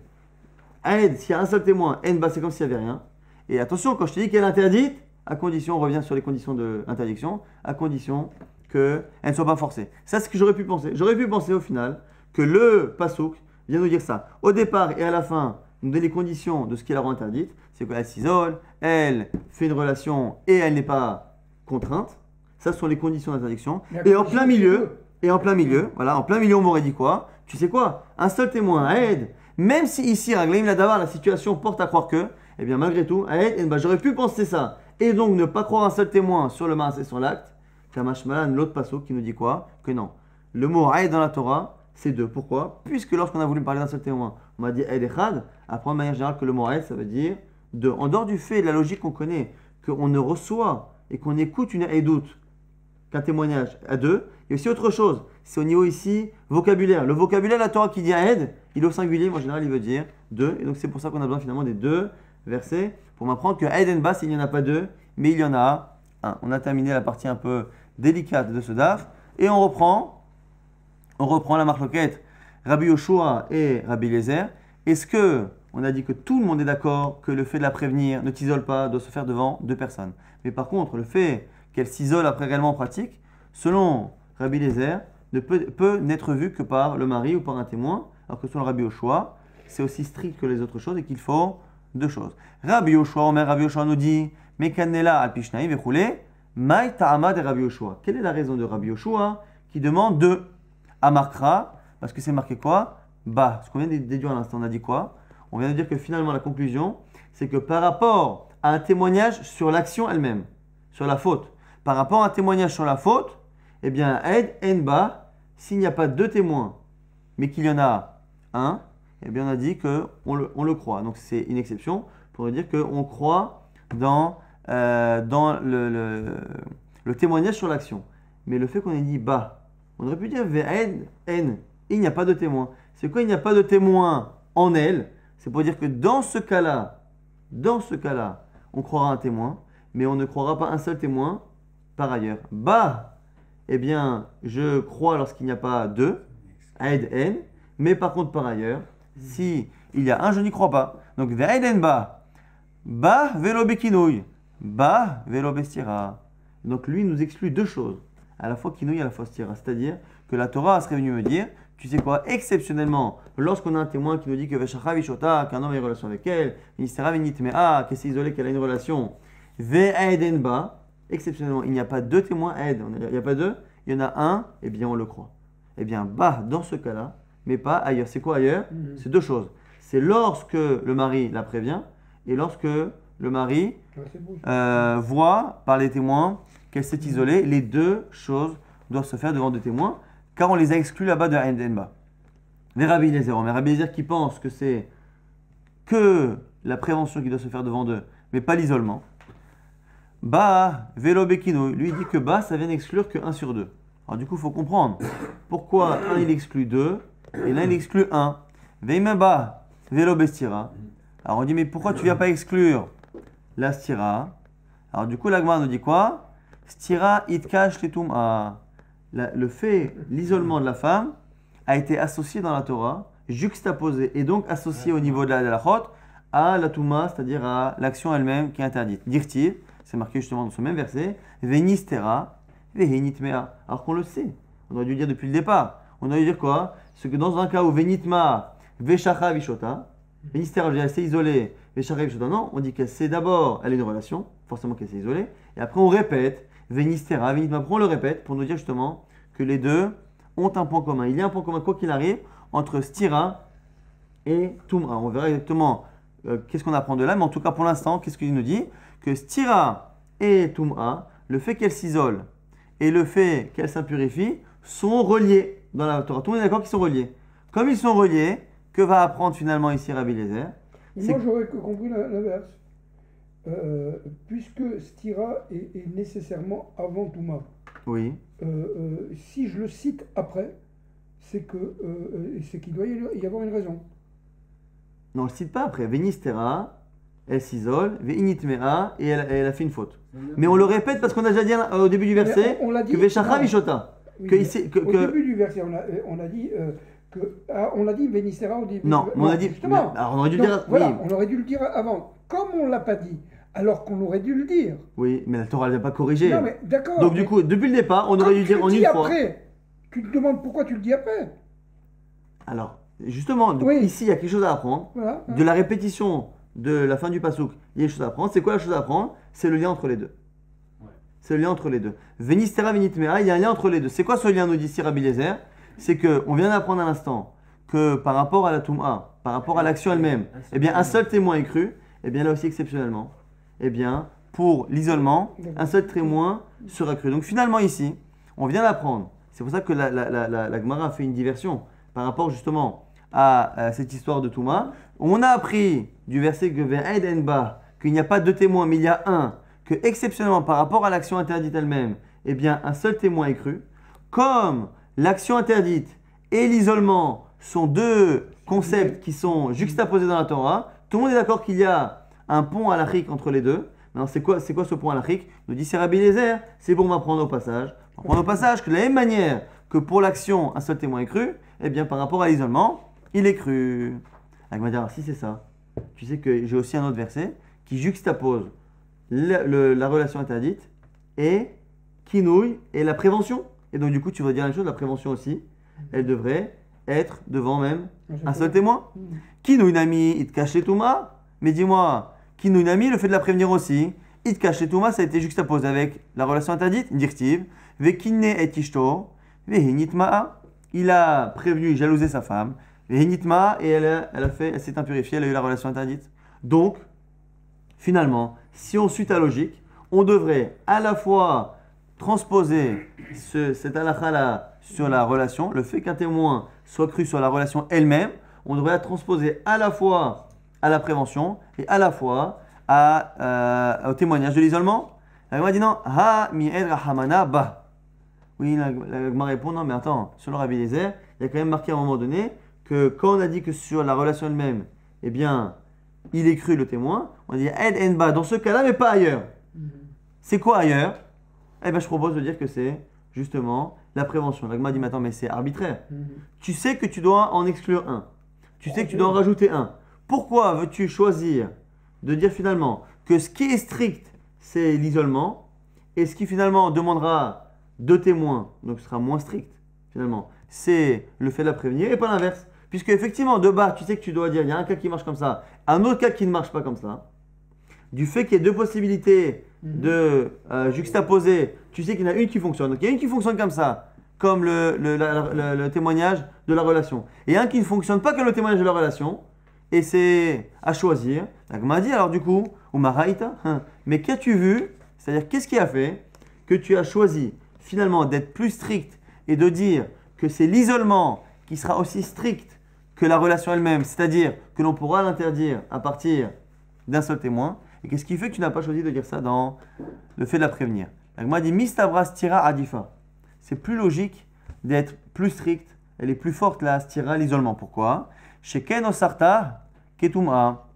Aed, s'il y a un seul témoin, Enba, c'est comme s'il n'y avait rien. Et attention, quand je te dis qu'elle est interdite, à condition, on revient sur les conditions de l'interdiction, à condition qu'elle ne soit pas forcée. Ça, c'est ce que j'aurais pu penser. J'aurais pu penser au final que le pasouk vient nous dire ça. Au départ et à la fin, nous donne les conditions de ce qui la rend interdite. C'est qu'elle s'isole, elle fait une relation et elle n'est pas contrainte. Ça, ce sont les conditions d'interdiction. Et en plein milieu, voilà, en plein milieu, on m'aurait dit quoi? Tu sais quoi? Un seul témoin, Aed, même si ici, Raglaim Ladavar, la situation porte à croire que, eh bien, malgré tout, Aed, j'aurais pu penser ça. Et donc, ne pas croire un seul témoin sur le maas et sur l'acte. Kamash Malan, l'autre passo qui nous dit quoi? Que non. Le mot Aed dans la Torah, c'est 2. Pourquoi? Puisque lorsqu'on a voulu parler d'un seul témoin, on m'a dit Ed Echad, apprendre de manière générale que le mot Ed, ça veut dire deux. En dehors du fait, de la logique qu'on connaît, qu'on ne reçoit et qu'on écoute une Edout, qu'un témoignage à deux, il y a aussi autre chose. C'est au niveau ici vocabulaire. Le vocabulaire, la Torah qui dit Ed, il est au singulier, mais en général, il veut dire deux. Et donc, c'est pour ça qu'on a besoin finalement des deux versets pour m'apprendre que Ed en Bas, il n'y en a pas deux, mais il y en a un. On a terminé la partie un peu délicate de ce DAF et on reprend la marloquette Rabbi Yoshua et Rabbi Eliezer. Est-ce que on a dit que tout le monde est d'accord que le fait de la prévenir ne t'isole pas, doit se faire devant deux personnes. Mais par contre, le fait qu'elle s'isole après réellement en pratique, selon Rabbi Eliezer, ne peut n'être vu que par le mari ou par un témoin, alors que selon Rabbi Yoshua, c'est aussi strict que les autres choses et qu'il faut deux choses. Rabbi Yoshua nous dit Mekanela al Pishnaï vechoulé, Maï ta'ama de Rabbi Yoshua. Quelle est la raison de Rabbi Yoshua qui demande deux Amarkra, parce que c'est marqué quoi? Bah, ce qu'on vient de déduire à l'instant, on a dit quoi? On vient de dire que finalement la conclusion, c'est que par rapport à un témoignage sur l'action elle-même, sur la faute, par rapport à un témoignage sur la faute, eh bien, Ed Enba, s'il n'y a pas deux témoins, mais qu'il y en a un, eh bien, on a dit qu'on le croit. Donc, c'est une exception pour dire qu'on croit dans le témoignage sur l'action. Mais le fait qu'on ait dit bah, on aurait pu dire Ed En, il n'y a pas de témoin. C'est quoi, il n'y a pas de témoin en elle? C'est pour dire que dans ce cas-là, on croira un témoin, mais on ne croira pas un seul témoin par ailleurs. Bah, eh bien, je crois lorsqu'il n'y a pas deux, Aed En, mais par contre par ailleurs, si il y a un, je n'y crois pas. Donc, Aed En ba velo bekinouy, ba velo bestira. Donc, lui nous exclut deux choses, à la fois kinouy, à la fois stira. C'est-à-dire que la Torah serait venue me dire, tu sais quoi, exceptionnellement, lorsqu'on a un témoin qui nous dit que Veshacha Vishota, qu'un homme a une relation avec elle, Ministera Venitmea, qu'elle s'est isolée, qu'elle a une relation, Ve'edenba, exceptionnellement, il n'y a pas deux témoins, il n'y a pas deux, il y en a un, eh bien on le croit. Eh bien, bah, dans ce cas-là, mais pas ailleurs. C'est quoi ailleurs? C'est deux choses. C'est lorsque le mari la prévient et lorsque le mari voit par les témoins qu'elle s'est isolée. Les deux choses doivent se faire devant deux témoins, car on les a exclus là-bas de Enba. Les Rabbi Eliezer, mais Rabbi Eliezer qui pense que c'est que la prévention qui doit se faire devant deux, mais pas l'isolement. Ba, Velo Bekino, lui dit que Ba, ça vient d'exclure que 1 sur 2. Alors du coup, il faut comprendre pourquoi un il exclut 2 et l'un il exclut 1. Veima Ba, Velo Bestira. Alors on dit, mais pourquoi tu ne viens pas exclure la stira? Alors du coup, l'Agma nous dit quoi? Stira itkash letum a. Le fait, l'isolement de la femme a été associé dans la Torah, juxtaposé et donc associé au niveau de la chot à la touma, c'est-à-dire à l'action elle-même qui est interdite. Dirtiv, c'est marqué justement dans ce même verset, venistera, vehenitmea. Alors qu'on le sait, on aurait dû le dire depuis le départ. On aurait dû dire quoi? C'est que dans un cas où venitma, veshacha vishota, venistera, elle s'est isolée, veshacha vishota, non, on dit qu'elle sait d'abord, elle a une relation, forcément qu'elle s'est isolée, et après on répète, venistera, venitma, on le répète pour nous dire justement que les deux ont un point commun. Il y a un point commun, quoi qu'il arrive, entre stira et tum'a. On verra exactement qu'est-ce qu'on apprend de là, mais en tout cas pour l'instant, qu'est-ce qu'il nous dit? Que stira et tum'a, le fait qu'elle s'isole et le fait qu'elle s'impurifie sont reliés dans la Torah. Tout le monde est d'accord qu'ils sont reliés. Comme ils sont reliés, que va apprendre finalement ici Rabbi Eliezer? Moi j'aurais compris l'inverse. Puisque stira est nécessairement avant Touma. Oui. Si je le cite après, c'est qu'il doit y avoir une raison. Non, on ne le cite pas après. Venistera, elle s'isole, Veinitmera, et elle a fait une faute. Mais on le répète parce qu'on a déjà dit au début du verset que Veshacha Vishota. Oui, au début du verset, on a dit on l'a dit Venistera au début. Non, mais on a dit. Justement. Alors on aurait dû le dire. Voilà, oui. on aurait dû le dire avant. Comme on ne l'a pas dit, alors qu'on aurait dû le dire. Oui, mais la Torah ne l'a pas corrigé. Non, mais d'accord. Donc du coup, depuis le départ, on aurait dû dire en une fois. Après, tu te demandes pourquoi tu le dis après. Alors, justement, Oui. ici, il y a quelque chose à apprendre. Voilà. De la répétition de la fin du pasouk, il y a quelque chose à apprendre. C'est quoi la chose à apprendre? C'est le lien entre les deux. Ouais. C'est le lien entre les deux. Venistera, venitmea, il y a un lien entre les deux. C'est quoi ce lien, nous dit ici Rabbi Eliezer? C'est qu'on vient d'apprendre à l'instant que par rapport à la Toum'a, par rapport à l'action elle-même, eh bien, un seul témoin est cru. Eh bien, là aussi, exceptionnellement, eh bien, pour l'isolement, un seul témoin sera cru. Donc, finalement, ici, on vient d'apprendre. C'est pour ça que la Gemara a fait une diversion par rapport justement à cette histoire de Touma. On a appris du verset que Ve'ed Enba qu'il n'y a pas deux témoins, mais il y a un, que exceptionnellement par rapport à l'action interdite elle-même, eh bien un seul témoin est cru. Comme l'action interdite et l'isolement sont deux concepts qui sont juxtaposés dans la Torah, tout le monde est d'accord qu'il y a un pont halachique entre les deux. Maintenant, c'est quoi ce pont halachique? Nous dit c'est Rabbi Eliezer, c'est pour m'apprendre au passage. On apprend au passage que de la même manière que pour l'action, un seul témoin est cru, eh bien par rapport à l'isolement, il est cru. Alors, on va dire, si c'est ça, tu sais que j'ai aussi un autre verset qui juxtapose la relation interdite et kinouille et la prévention. Et donc du coup, tu vas dire la même chose, la prévention aussi, elle devrait être devant même un seul témoin. Kinouille nami, it cache touma. Mais dis-moi, kinouille nami, le fait de la prévenir aussi, it cache touma, ça a été juxtaposé avec la relation interdite, directive, vekinne et ishto, vehinitma. Il a prévenu, jalousé sa femme, vehinitma, et elle s'est impurifiée, elle a eu la relation interdite. Donc, finalement, si on suit ta logique, on devrait à la fois transposer cet halakha-là sur la relation, le fait qu'un témoin soit cru sur la relation elle-même, on devrait la transposer à la fois à la prévention et à la fois au témoignage de l'isolement. La Gemara dit non, ha mi'ed rahamana ba. Oui, la Gemara répond non, mais attends, sur le Rabbi Eliezer, il y a quand même marqué à un moment donné que quand on a dit que sur la relation elle-même, eh bien, il est cru le témoin, on dit ed en ba dans ce cas-là, mais pas ailleurs. C'est quoi ailleurs? Eh bien, je propose de dire que c'est justement la prévention. La Gemara dit maintenant, mais c'est arbitraire. Tu sais que tu dois en exclure un. Tu sais que tu dois en rajouter un. Pourquoi veux-tu choisir de dire finalement que ce qui est strict, c'est l'isolement, et ce qui finalement demandera deux témoins, donc ce sera moins strict finalement, c'est le fait de la prévenir et pas l'inverse. Puisque effectivement, de bas, tu sais que tu dois dire, il y a un cas qui marche comme ça, un autre cas qui ne marche pas comme ça. Du fait qu'il y ait deux possibilités de juxtaposer, tu sais qu'il y en a une qui fonctionne. Donc il y a une qui fonctionne comme ça, comme le témoignage de la relation. Et un qui ne fonctionne pas comme le témoignage de la relation, et c'est à choisir. Donc on m'a dit alors du coup, ou maraïta, mais qu'as-tu vu? C'est-à-dire qu'est-ce qui a fait que tu as choisi finalement d'être plus strict et de dire que c'est l'isolement qui sera aussi strict que la relation elle-même, c'est-à-dire que l'on pourra l'interdire à partir d'un seul témoin. Et qu'est-ce qui fait que tu n'as pas choisi de dire ça dans le fait de la prévenir? Donc moi dit mistabra stira adifa. C'est plus logique d'être plus strict. Elle est plus forte la stira, l'isolement. Pourquoi? Chez Ken Osarta Ketumra.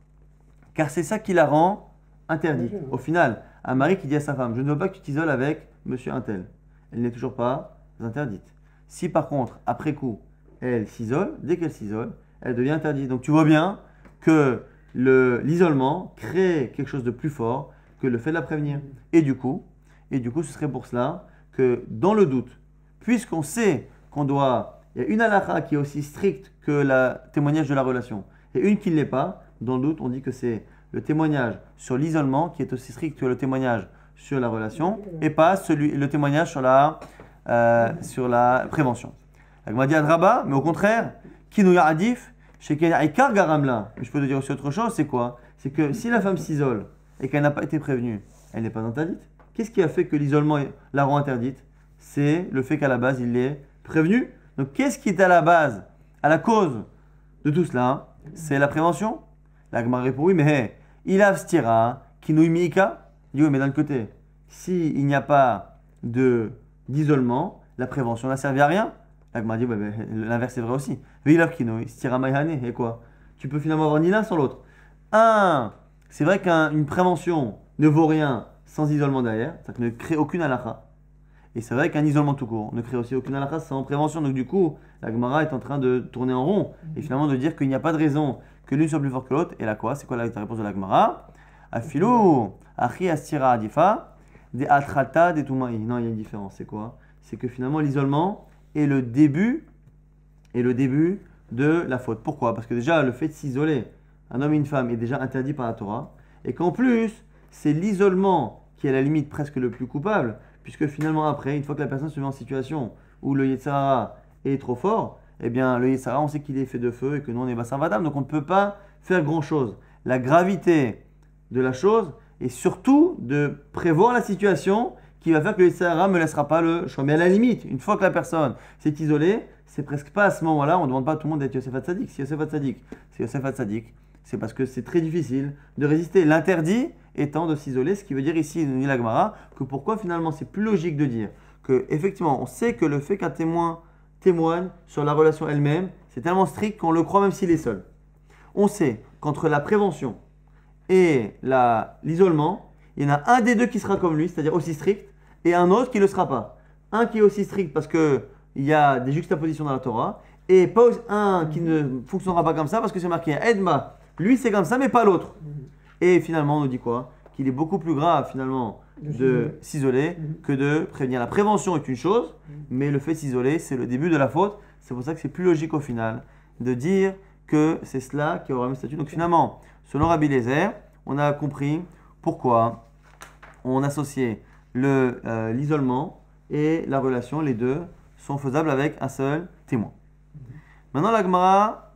Car c'est ça qui la rend interdite. Au final, un mari qui dit à sa femme, je ne veux pas que tu t'isoles avec monsieur untel. Elle n'est toujours pas interdite. Si par contre, après coup, elle s'isole, dès qu'elle s'isole, elle devient interdite. Donc tu vois bien que l'isolement crée quelque chose de plus fort que le fait de la prévenir. Et du coup, ce serait pour cela que dans le doute, puisqu'on sait qu'on doit, il y a une halakha qui est aussi stricte que le témoignage de la relation, et une qui ne l'est pas, dans le doute, on dit que c'est le témoignage sur l'isolement qui est aussi strict que le témoignage sur la relation, et pas le témoignage sur la prévention. Elle m'a dit Adraba, mais au contraire, Kinouya Adif, chez Aikar Garamla. Mais je peux te dire aussi autre chose, c'est quoi? C'est que si la femme s'isole et qu'elle n'a pas été prévenue, elle n'est pas interdite. Qu'est-ce qui a fait que l'isolement la rend interdite? C'est le fait qu'à la base, il l'est prévenu. Donc qu'est-ce qui est à la base, à la cause de tout cela? C'est la prévention. La Gemara répond oui, mais il avstira, Kinouy Miika. Il dit oui, mais d'un côté, s'il n'y a pas d'isolement, la prévention n'a servi à rien. La Gemara dit l'inverse est vrai aussi. Et quoi? Tu peux finalement avoir ni l'un sans l'autre. C'est vrai qu'une prévention ne vaut rien sans isolement derrière, ça ne crée aucune halakha. Et c'est vrai qu'un isolement tout court ne crée aussi aucune halakha sans prévention. Donc du coup, la Gemara est en train de tourner en rond et finalement de dire qu'il n'y a pas de raison que l'une soit plus forte que l'autre. Et là quoi? C'est quoi la réponse de la Gemara? Afilou, achi astira adifa, de atrata de tumaï. Non, il y a une différence. C'est quoi? C'est que finalement l'isolement est le début de la faute. Pourquoi? Parce que déjà, le fait de s'isoler, un homme et une femme, est déjà interdit par la Torah. Et qu'en plus, c'est l'isolement qui est à la limite presque le plus coupable, puisque finalement après, une fois que la personne se met en situation où le Yetzer Hara est trop fort, eh bien le Yetzer Hara, on sait qu'il est fait de feu et que nous on est Bassar Vadam, donc on ne peut pas faire grand chose. La gravité de la chose est surtout de prévoir la situation qui va faire que le Yitzhara ne me laissera pas le choix. Mais à la limite, une fois que la personne s'est isolée, c'est presque pas à ce moment-là, on ne demande pas à tout le monde d'être Yosef Hatzadik. Si Yosef Hatzadik, c'est Yosef Hatzadik, c'est parce que c'est très difficile de résister. L'interdit étant de s'isoler, ce qui veut dire ici, nous dit la Gemara, que pourquoi finalement c'est plus logique de dire que effectivement on sait que le fait qu'un témoin témoigne sur la relation elle-même, c'est tellement strict qu'on le croit même s'il est seul. On sait qu'entre la prévention et l'isolement, il y en a un des deux qui sera comme lui, c'est-à-dire aussi strict, et un autre qui ne le sera pas. Un qui est aussi strict parce qu'il y a des juxtapositions dans la Torah, et pas un qui ne fonctionnera pas comme ça parce que c'est marqué Edma. Lui c'est comme ça, mais pas l'autre. Et finalement, on nous dit quoi? Qu'il est beaucoup plus grave finalement de s'isoler que de prévenir. La prévention est une chose, mais le fait de s'isoler, c'est le début de la faute. C'est pour ça que c'est plus logique au final de dire que c'est cela qui aura le même statut. Donc finalement, selon Rabbi Eliezer, on a compris pourquoi on associait l'isolement et la relation. Les deux sont faisables avec un seul témoin. Maintenant, la Gemara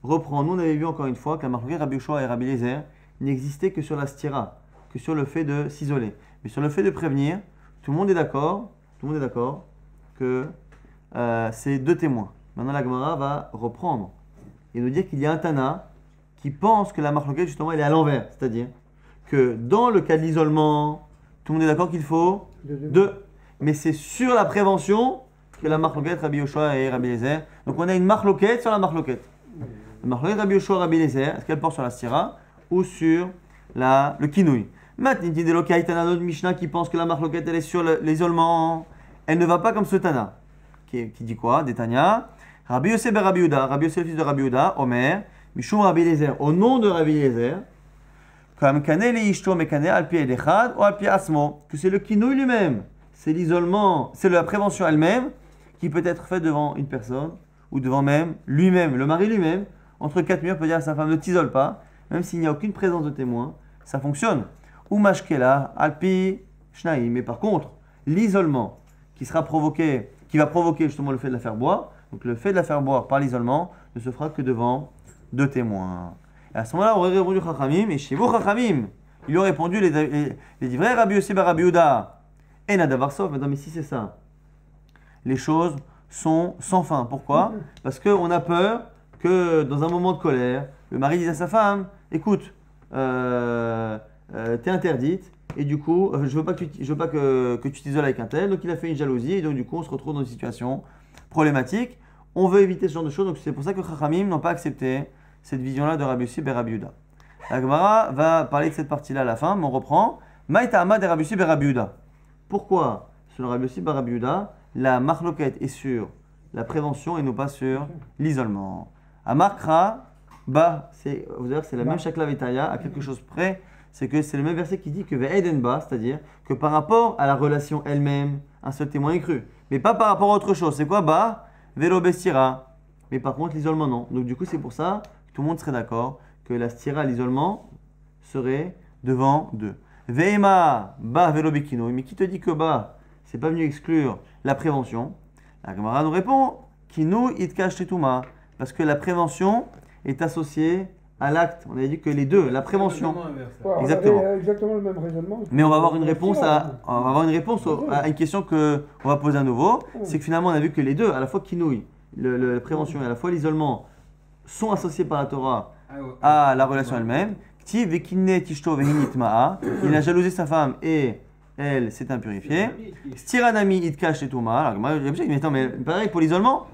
reprend. Nous, on avait vu encore une fois que la marque Rabbi Yoshua et Rabbi Eliezer n'existait que sur la stira, que sur le fait de s'isoler. Mais sur le fait de prévenir, tout le monde est d'accord que c'est deux témoins. Maintenant, la Gemara va reprendre et nous dire qu'il y a un Tana qui pense que la marloquette, justement, elle est à l'envers. C'est-à-dire que dans le cas de l'isolement, tout le monde est d'accord qu'il faut deux. Mais c'est sur la prévention que la marloquette, Rabbi Yoshua et Rabbi Eliezer. Donc on a une marloquette sur la marloquette. La marloquette, Rabbi Yoshua et Rabbi Eliezer, est-ce qu'elle porte sur la stira ou sur le kinouï? Maintenant, il y a un autre Mishnah qui pense que la marloquette, elle est sur l'isolement. Elle ne va pas comme ce Tana. Qui dit quoi? Des Tanya. Rabbi Yosef ben Rabbi Yehuda, Rabbi Yosef le fils de Rabbi Yehuda, Omer, Mishum Rabbi Eliezer, au nom de Rabbi Eliezer, comme Kaneh le Ishto Mekaneh al pi Echad ou al pi Asmo, que c'est le kinouï lui-même, c'est l'isolement, c'est la prévention elle-même qui peut être faite devant une personne ou devant même lui-même, le mari lui-même, entre quatre murs peut dire à sa femme ne t'isole pas, même s'il n'y a aucune présence de témoin, ça fonctionne. Ou Mashkela al pi Shnaim, mais par contre, l'isolement qui va provoquer justement le fait de la faire boire. Donc le fait de la faire boire par l'isolement ne se fera que devant deux témoins. Et à ce moment-là, on aurait répondu Chachamim, et chez vous Chachamim, il aurait répondu les vrais Rabbi Yossi bar Rabbi Yehuda. Et Nadavar Sof, mais si c'est ça, les choses sont sans fin. Pourquoi? Parce qu'on a peur que dans un moment de colère, le mari dise à sa femme, écoute, t'es interdite, et du coup, je veux pas que tu t'isoles avec un tel, donc il a fait une jalousie, et donc du coup, on se retrouve dans une situation problématique. On veut éviter ce genre de choses, donc c'est pour ça que Chachamim n'ont pas accepté cette vision-là de Rabbi Yossi ben Rabbi Yehuda. La Gemara va parler de cette partie-là à la fin, mais on reprend. Maïta Amad et Rabbi Yossi ben Rabbi Yehuda. Pourquoi, selon Rabbi Yossi ben Rabbi Yehuda, la marloquette est sur la prévention et non pas sur l'isolement? Amarkra, vous allez c'est la même Shakla Vitaya, à quelque chose près, c'est que c'est le même verset qui dit que Ve'edenba, c'est-à-dire que par rapport à la relation elle-même, un seul témoin est cru. Mais pas par rapport à autre chose. C'est quoi? Vélo bestira. Mais par contre, l'isolement, non. Donc du coup, c'est pour ça que tout le monde serait d'accord que la stira, l'isolement, serait devant deux. Ve'ema, vélo bekino. Mais qui te dit que c'est pas venu exclure la prévention? La Gemara nous répond Kinu itkash tetuma. Parce que la prévention est associée à l'acte. On avait dit que les deux, la prévention. Exactement. Exactement le même raisonnement. Mais on va avoir une réponse à une question qu'on va poser à nouveau. C'est que finalement, on a vu que les deux, à la fois kinouï, la prévention et à la fois l'isolement, sont associés par la Torah à la relation elle-même. Il a jalousé sa femme et elle s'est impurifiée. Stiranami itkash tetuma. Mais pareil pour l'isolement.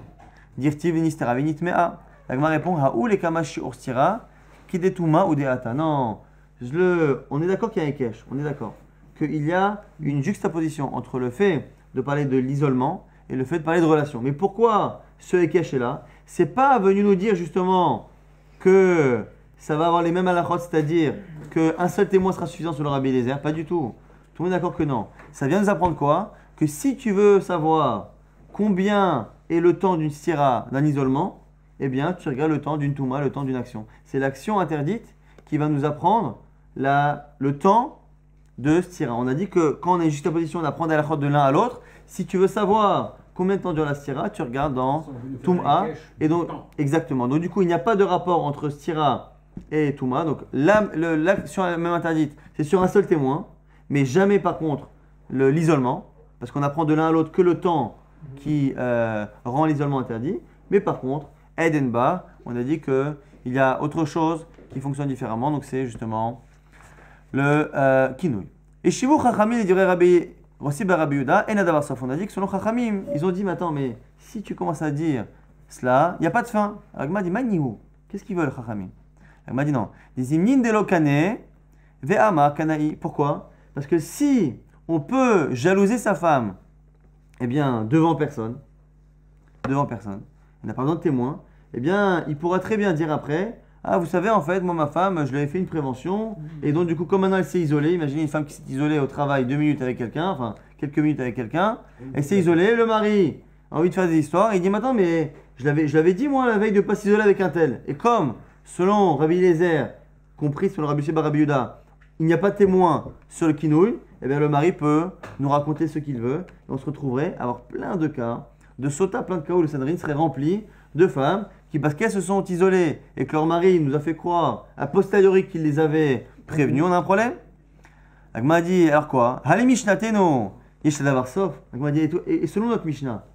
Dirti venistera venitmea. La Gemara répond Haou le kamashi urstira. Kidetuma ou deata. Non, on est d'accord qu'il y a un kesh, on est d'accord qu'il y a une juxtaposition entre le fait de parler de l'isolement et le fait de parler de relation. Mais pourquoi ce kesh est là? C'est pas venu nous dire justement que ça va avoir les mêmes halachot, c'est-à-dire qu'un seul témoin sera suffisant sur le Rabbi Eliezer, pas du tout. Tout le monde est d'accord que non. Ça vient nous apprendre quoi? Que si tu veux savoir combien est le temps d'une stira, d'un isolement, eh bien, tu regardes le temps d'une touma, le temps d'une action. C'est l'action interdite qui va nous apprendre le temps de stira. On a dit que quand on a une juxtaposition d'apprendre à la chôte de l'un à l'autre, si tu veux savoir combien de temps dure la stira, tu regardes dans touma. Et donc, exactement. Donc, du coup, il n'y a pas de rapport entre stira et touma. Donc, l'action même interdite, c'est sur un seul témoin, mais jamais par contre l'isolement, parce qu'on apprend de l'un à l'autre que le temps qui rend l'isolement interdit. Mais par contre, Edenba, on a dit qu'il y a autre chose qui fonctionne différemment, donc c'est justement le kinouï. Et Shivu Chachamim, il dirait Rabbi Rossi bar Rabbi Yehuda, et Nadavar Sof. On a dit que selon Chachamim, ils ont dit, mais attends, mais si tu commences à dire cela, il n'y a pas de fin. Agma dit, Manihu, qu'est-ce qu'ils veulent, Chachamim? Agma dit non. Des imnin de lokane, ve'ama kanaï. Pourquoi? Parce que si on peut jalouser sa femme, eh bien, devant personne, il n'a pas besoin de témoin, eh bien, il pourra très bien dire après, ah, vous savez, en fait, moi, ma femme, je lui avais fait une prévention, et donc, du coup, comme maintenant elle s'est isolée, imaginez une femme qui s'est isolée au travail 2 minutes avec quelqu'un, enfin, quelques minutes avec quelqu'un, elle s'est isolée, le mari a envie de faire des histoires, et il dit, maintenant, mais je l'avais dit, moi, la veille, de ne pas s'isoler avec un tel. Et comme, selon Rabbi Eliezer, compris selon Rabbi Sheba Rabbi Yehuda, il n'y a pas de témoin sur le kinouï, eh bien, le mari peut nous raconter ce qu'il veut, et on se retrouverait à avoir plein de cas, de sota, plein de cas où le Sanhedrin serait rempli de femmes qui, parce qu'elles se sont isolées et que leur mari nous a fait croire a posteriori qu'il les avait prévenues, on a un problème. Agma dit, alors quoi? Hali Mishnateno, Yeshadavar Sof. Agma dit, et selon notre Mishnah,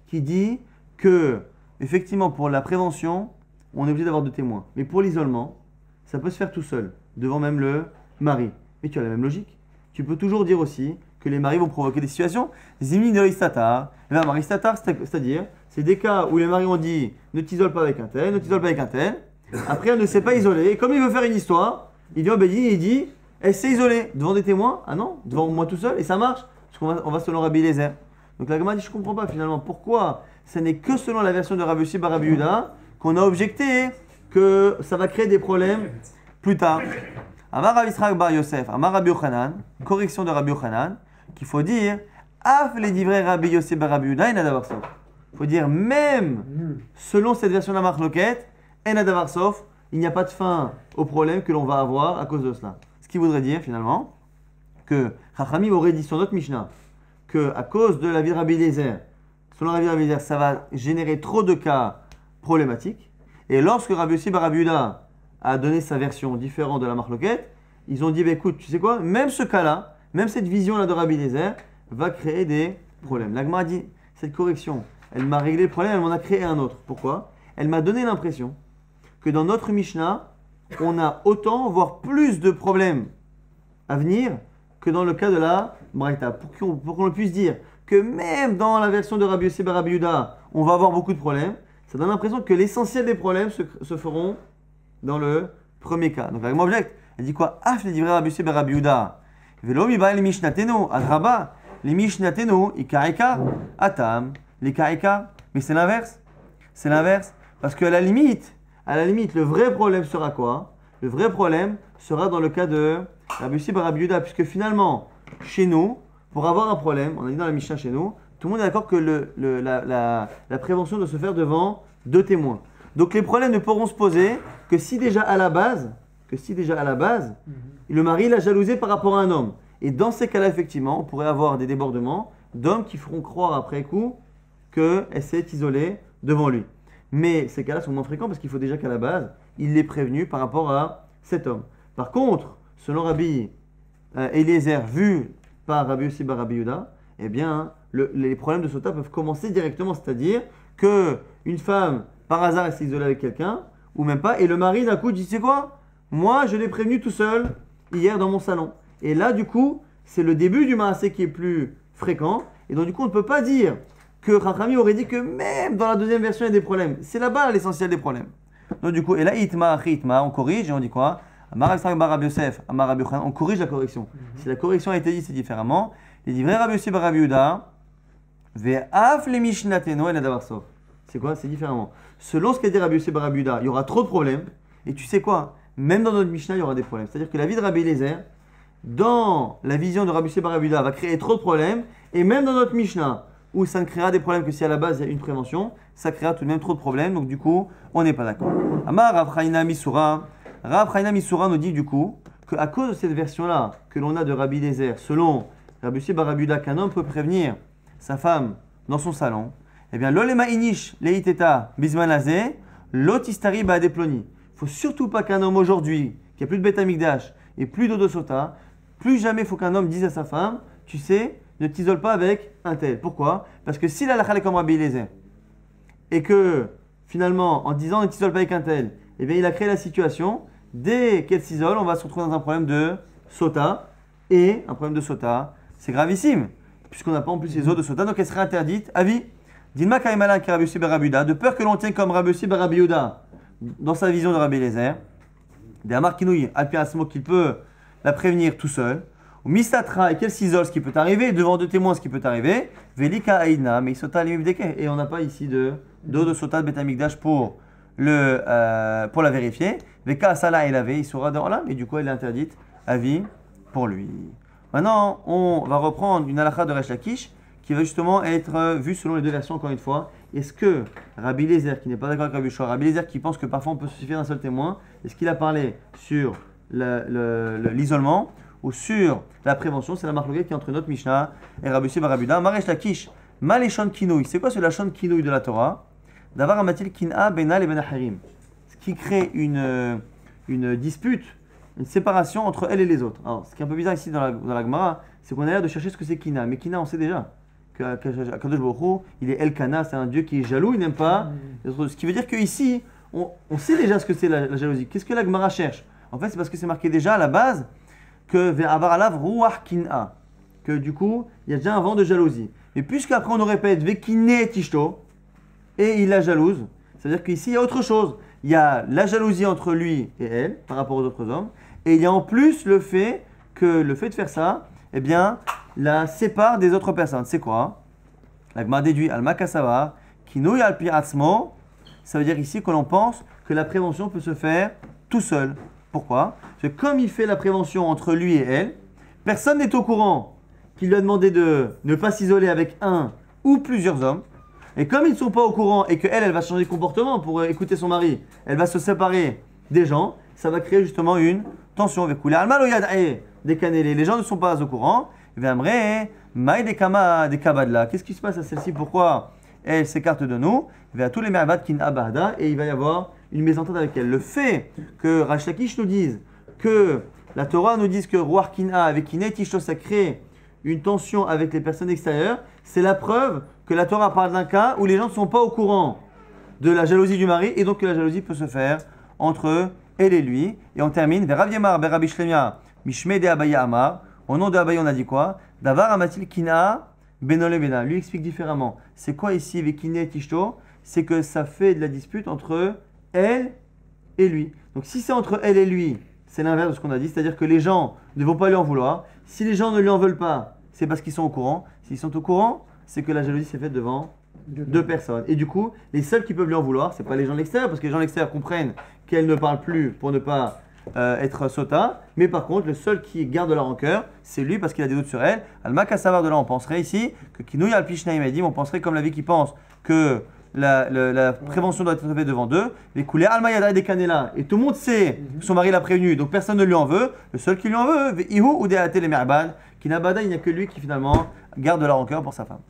qui dit que, effectivement, pour la prévention, on est obligé d'avoir de témoins. Mais pour l'isolement, ça peut se faire tout seul, devant même le mari. Mais tu as la même logique. Tu peux toujours dire aussi que les maris vont provoquer des situations. Zimni de l'istatar. Maristatar, c'est-à-dire, c'est des cas où les maris ont dit ne t'isole pas avec un tel, ne t'isole pas avec un tel. Après, elle ne s'est pas isolée. Et comme il veut faire une histoire, il vient au Bédine et il dit elle s'est isolée devant des témoins. Ah non, devant moi tout seul. Et ça marche. Parce qu'on va selon Rabbi Eliezer. Donc la Gemara dit je ne comprends pas finalement pourquoi ce n'est que selon la version de Rabbi Yossi bar Rabbi Yehuda qu'on a objecté que ça va créer des problèmes plus tard. Amar Rabbi Yisraël bar Yosef, Amar Rabbi Yochanan, correction de Rabbi Yochanan, qu'il faut dire Af les divrei Rabbi Yossi bar Rabbi Yehuda, ena davar sof. Il faut dire même selon cette version de la marloquette, ena davar sof, il n'y a pas de fin au problème que l'on va avoir à cause de cela. Ce qui voudrait dire finalement que Chachamim aurait dit sur notre Mishnah que à cause de la vie de Rabbi Eliezer, selon la vie de Rabbi Eliezer, ça va générer trop de cas problématiques. Et lorsque Rabbi Yossi bar Rabbi Yehuda a donné sa version différente de la marloquette, ils ont dit bah, écoute, tu sais quoi, même ce cas-là, même cette vision-là de Rabbi Eliezer va créer des problèmes. La Gemara dit cette correction, elle m'a réglé le problème, elle m'en a créé un autre. Pourquoi? Elle m'a donné l'impression que dans notre Mishnah, on a autant, voire plus de problèmes à venir que dans le cas de la Braïta. Pour qu'on puisse dire que même dans la version de Rabbi Yossi bar Rabbi Yehuda, on va avoir beaucoup de problèmes, ça donne l'impression que l'essentiel des problèmes se feront dans le premier cas. Donc la Gemara objecte, elle dit quoi? Af les divrei Rabbi Yossi bar Rabbi Yehuda. Velo mi ba el mishnateno, adraba, les mishnateno, ikaika, atam, les kaika. Mais c'est l'inverse. C'est l'inverse. Parce qu'à la limite, le vrai problème sera quoi? Le vrai problème sera dans le cas de Rabbi Yossi bar Rabbi Yehuda, puisque finalement, chez nous, pour avoir un problème, on a dit dans la Mishnah chez nous, tout le monde est d'accord que la prévention doit se faire devant 2 témoins. Donc les problèmes ne pourront se poser que si déjà à la base, le mari l'a jalousé par rapport à un homme. Et dans ces cas-là, effectivement, on pourrait avoir des débordements d'hommes qui feront croire après coup qu'elle s'est isolée devant lui. Mais ces cas-là sont moins fréquents parce qu'il faut déjà qu'à la base, il l'ait prévenu par rapport à cet homme. Par contre, selon Rabbi Eliezer, vu par Rabbi Yossi bar Rabbi Yehuda, eh bien, les problèmes de sota peuvent commencer directement, c'est-à-dire qu'une femme, par hasard, elle s'est isolée avec quelqu'un, ou même pas, et le mari, d'un coup, dit, tu sais quoi? Moi, je l'ai prévenu tout seul, hier, dans mon salon. Et là, du coup, c'est le début du maasé qui est plus fréquent, et donc, du coup, on ne peut pas dire que Chachamim aurait dit que même dans la deuxième version, il y a des problèmes. C'est là-bas l'essentiel des problèmes. Donc, du coup, et là, itma, on corrige, et on dit quoi? Amar Yisraël bar Rabbi Yosef, Amar Rabbi Yochanan, on corrige la correction. Si la correction a été dit, c'est différemment. Il dit, vrai Rabbi Yossi bar Rabbi Yehuda, ve'af le mishnateno ena davar sof. C'est quoi? C'est différemment. Selon ce qu'a dit Rabbi Yossi bar Rabbi Yehuda, il y aura trop de problèmes. Et tu sais quoi? Même dans notre Mishnah, il y aura des problèmes. C'est-à-dire que la vie de Rabbi Eliezer, dans la vision de Rabbi Yossi bar Rabbi Yehuda, va créer trop de problèmes. Et même dans notre Mishnah, où ça ne créera des problèmes que si à la base il y a une prévention, ça créera tout de même trop de problèmes. Donc du coup, on n'est pas d'accord. Amar Rav Chaina Misura. Rav Chaina Misura nous dit du coup qu'à cause de cette version-là que l'on a de Rabbi Eliezer, selon Rabbi Yossi bar Rabbi Yehuda, qu'un homme peut prévenir sa femme dans son salon, eh bien, l'olema inish leiteta bismanazé, l'otistari ba'adeploni. Il ne faut surtout pas qu'un homme aujourd'hui, qui a plus de Beth Amikdash et plus d'eau de sota, plus jamais il faut qu'un homme dise à sa femme, tu sais, ne t'isole pas avec un tel. Pourquoi? Parce que si la halakha est comme Rabbi Eliezer, et que finalement, en disant ne t'isole pas avec un tel, eh bien il a créé la situation, dès qu'elle s'isole, on va se retrouver dans un problème de sota, et un problème de sota, c'est gravissime, puisqu'on n'a pas en plus les eaux de sota, donc elle serait interdite à vie. Dilma Kaimala qui Rabbi Yossi ben Rabbi Yehuda, de peur que l'on tienne comme Rabbi Yossi ben Rabbi Yehuda, dans sa vision de Rabbi Eliezer, des Amar Kinouï, Alpi Asmo, qu'il peut la prévenir tout seul, ou Mistatra, et qu'elle s'isole, ce qui peut arriver, devant deux témoins, ce qui peut arriver, Velika Aïdna, mais Sota Limibdeke, et on n'a pas ici d'eau de Sota de Betamikdash pour la vérifier, Veka Asala et lavé, il sera dehors là, et du coup elle est interdite à vie pour lui. Maintenant, on va reprendre une halakha de Resh Lakish qui va justement être vue selon les deux versions, encore une fois. Est-ce que Rabbi Eliezer, qui n'est pas d'accord avec Rabbi Yehoshua, Rabbi Eliezer qui pense que parfois on peut se suffire d'un seul témoin, est-ce qu'il a parlé sur l'isolement ou sur la prévention? C'est la marque qui est entre notre Mishnah et Rabbi Yossi ben Rabbi Yehuda. Maresh Lakish, Maleshon Kinouï. C'est quoi ce Lachon Kinouï de la Torah? D'avoir amatil Kin'a Benal et Ben Aharim. Ce qui crée une dispute, une séparation entre elle et les autres. Alors, ce qui est un peu bizarre ici dans la Gemara, c'est qu'on a l'air de chercher ce que c'est Kina. Mais Kina, on sait déjà qu'Akadosh Baruch Hu, il est Elkana, c'est un dieu qui est jaloux, il n'aime pas les autres. Ce qui veut dire qu'ici, on sait déjà ce que c'est la jalousie. Qu'est-ce que la Gemara cherche? En fait, c'est parce que c'est marqué déjà à la base que Ve'avar alav ruach kin'a, que du coup, il y a déjà un vent de jalousie. Mais puisqu'après on nous répète Ve'kine tishto, et il la jalouse, ça veut dire qu'ici, il y a autre chose. Il y a la jalousie entre lui et elle, par rapport aux autres hommes, et il y a en plus le fait de faire ça, eh bien, la sépare des autres personnes. C'est quoi? La Gemara déduit al makasavar, kinouy al pi atzmo. Ça veut dire ici que l'on pense que la prévention peut se faire tout seul. Pourquoi? Parce que comme il fait la prévention entre lui et elle, personne n'est au courant qu'il lui a demandé de ne pas s'isoler avec un ou plusieurs hommes. Et comme ils ne sont pas au courant et qu'elle va changer de comportement pour écouter son mari, elle va se séparer des gens, ça va créer justement une tension. Les gens ne sont pas au courant. Qu'est-ce qui se passe à celle-ci? Pourquoi elle s'écarte de nous? Et il va y avoir une mésentente avec elle. Le fait que Resh Lakish nous dise, que la Torah nous dise que Ruach Kin'a avec Kiné Tishto, ça crée une tension avec les personnes extérieures, c'est la preuve que la Torah parle d'un cas où les gens ne sont pas au courant de la jalousie du mari et donc que la jalousie peut se faire entre elle et lui. Et on termine vers Rav Yemar ben Rabbi Shlemia Mishme de Abaya Amar. Au nom de Abaya, on a dit quoi? Davar Amatil Kina Benole Bena. Lui explique différemment. C'est quoi ici avec Kiné et Tishto? C'est que ça fait de la dispute entre elle et lui. Donc si c'est entre elle et lui, c'est l'inverse de ce qu'on a dit, c'est-à-dire que les gens ne vont pas lui en vouloir. Si les gens ne lui en veulent pas, c'est parce qu'ils sont au courant. S'ils sont au courant, c'est que la jalousie s'est faite devant deux personnes. Et du coup, les seuls qui peuvent lui en vouloir, c'est pas les gens de l'extérieur, parce que les gens de l'extérieur comprennent qu'elle ne parle plus pour ne pas être sota. Mais par contre, le seul qui garde la rancœur, c'est lui parce qu'il a des doutes sur elle. Alma Kassavar de là, on penserait ici que Kinouy Alpishnaim Edim, on penserait comme la vie qui pense que la prévention doit être faite devant deux. Les coulées Alma Yada des Canela. Et tout le monde sait que son mari l'a prévenu, donc personne ne lui en veut. Le seul qui lui en veut, Ihu ou Deate les Merban, qui n'a bada, il n'y a que lui qui finalement garde la rancœur pour sa femme.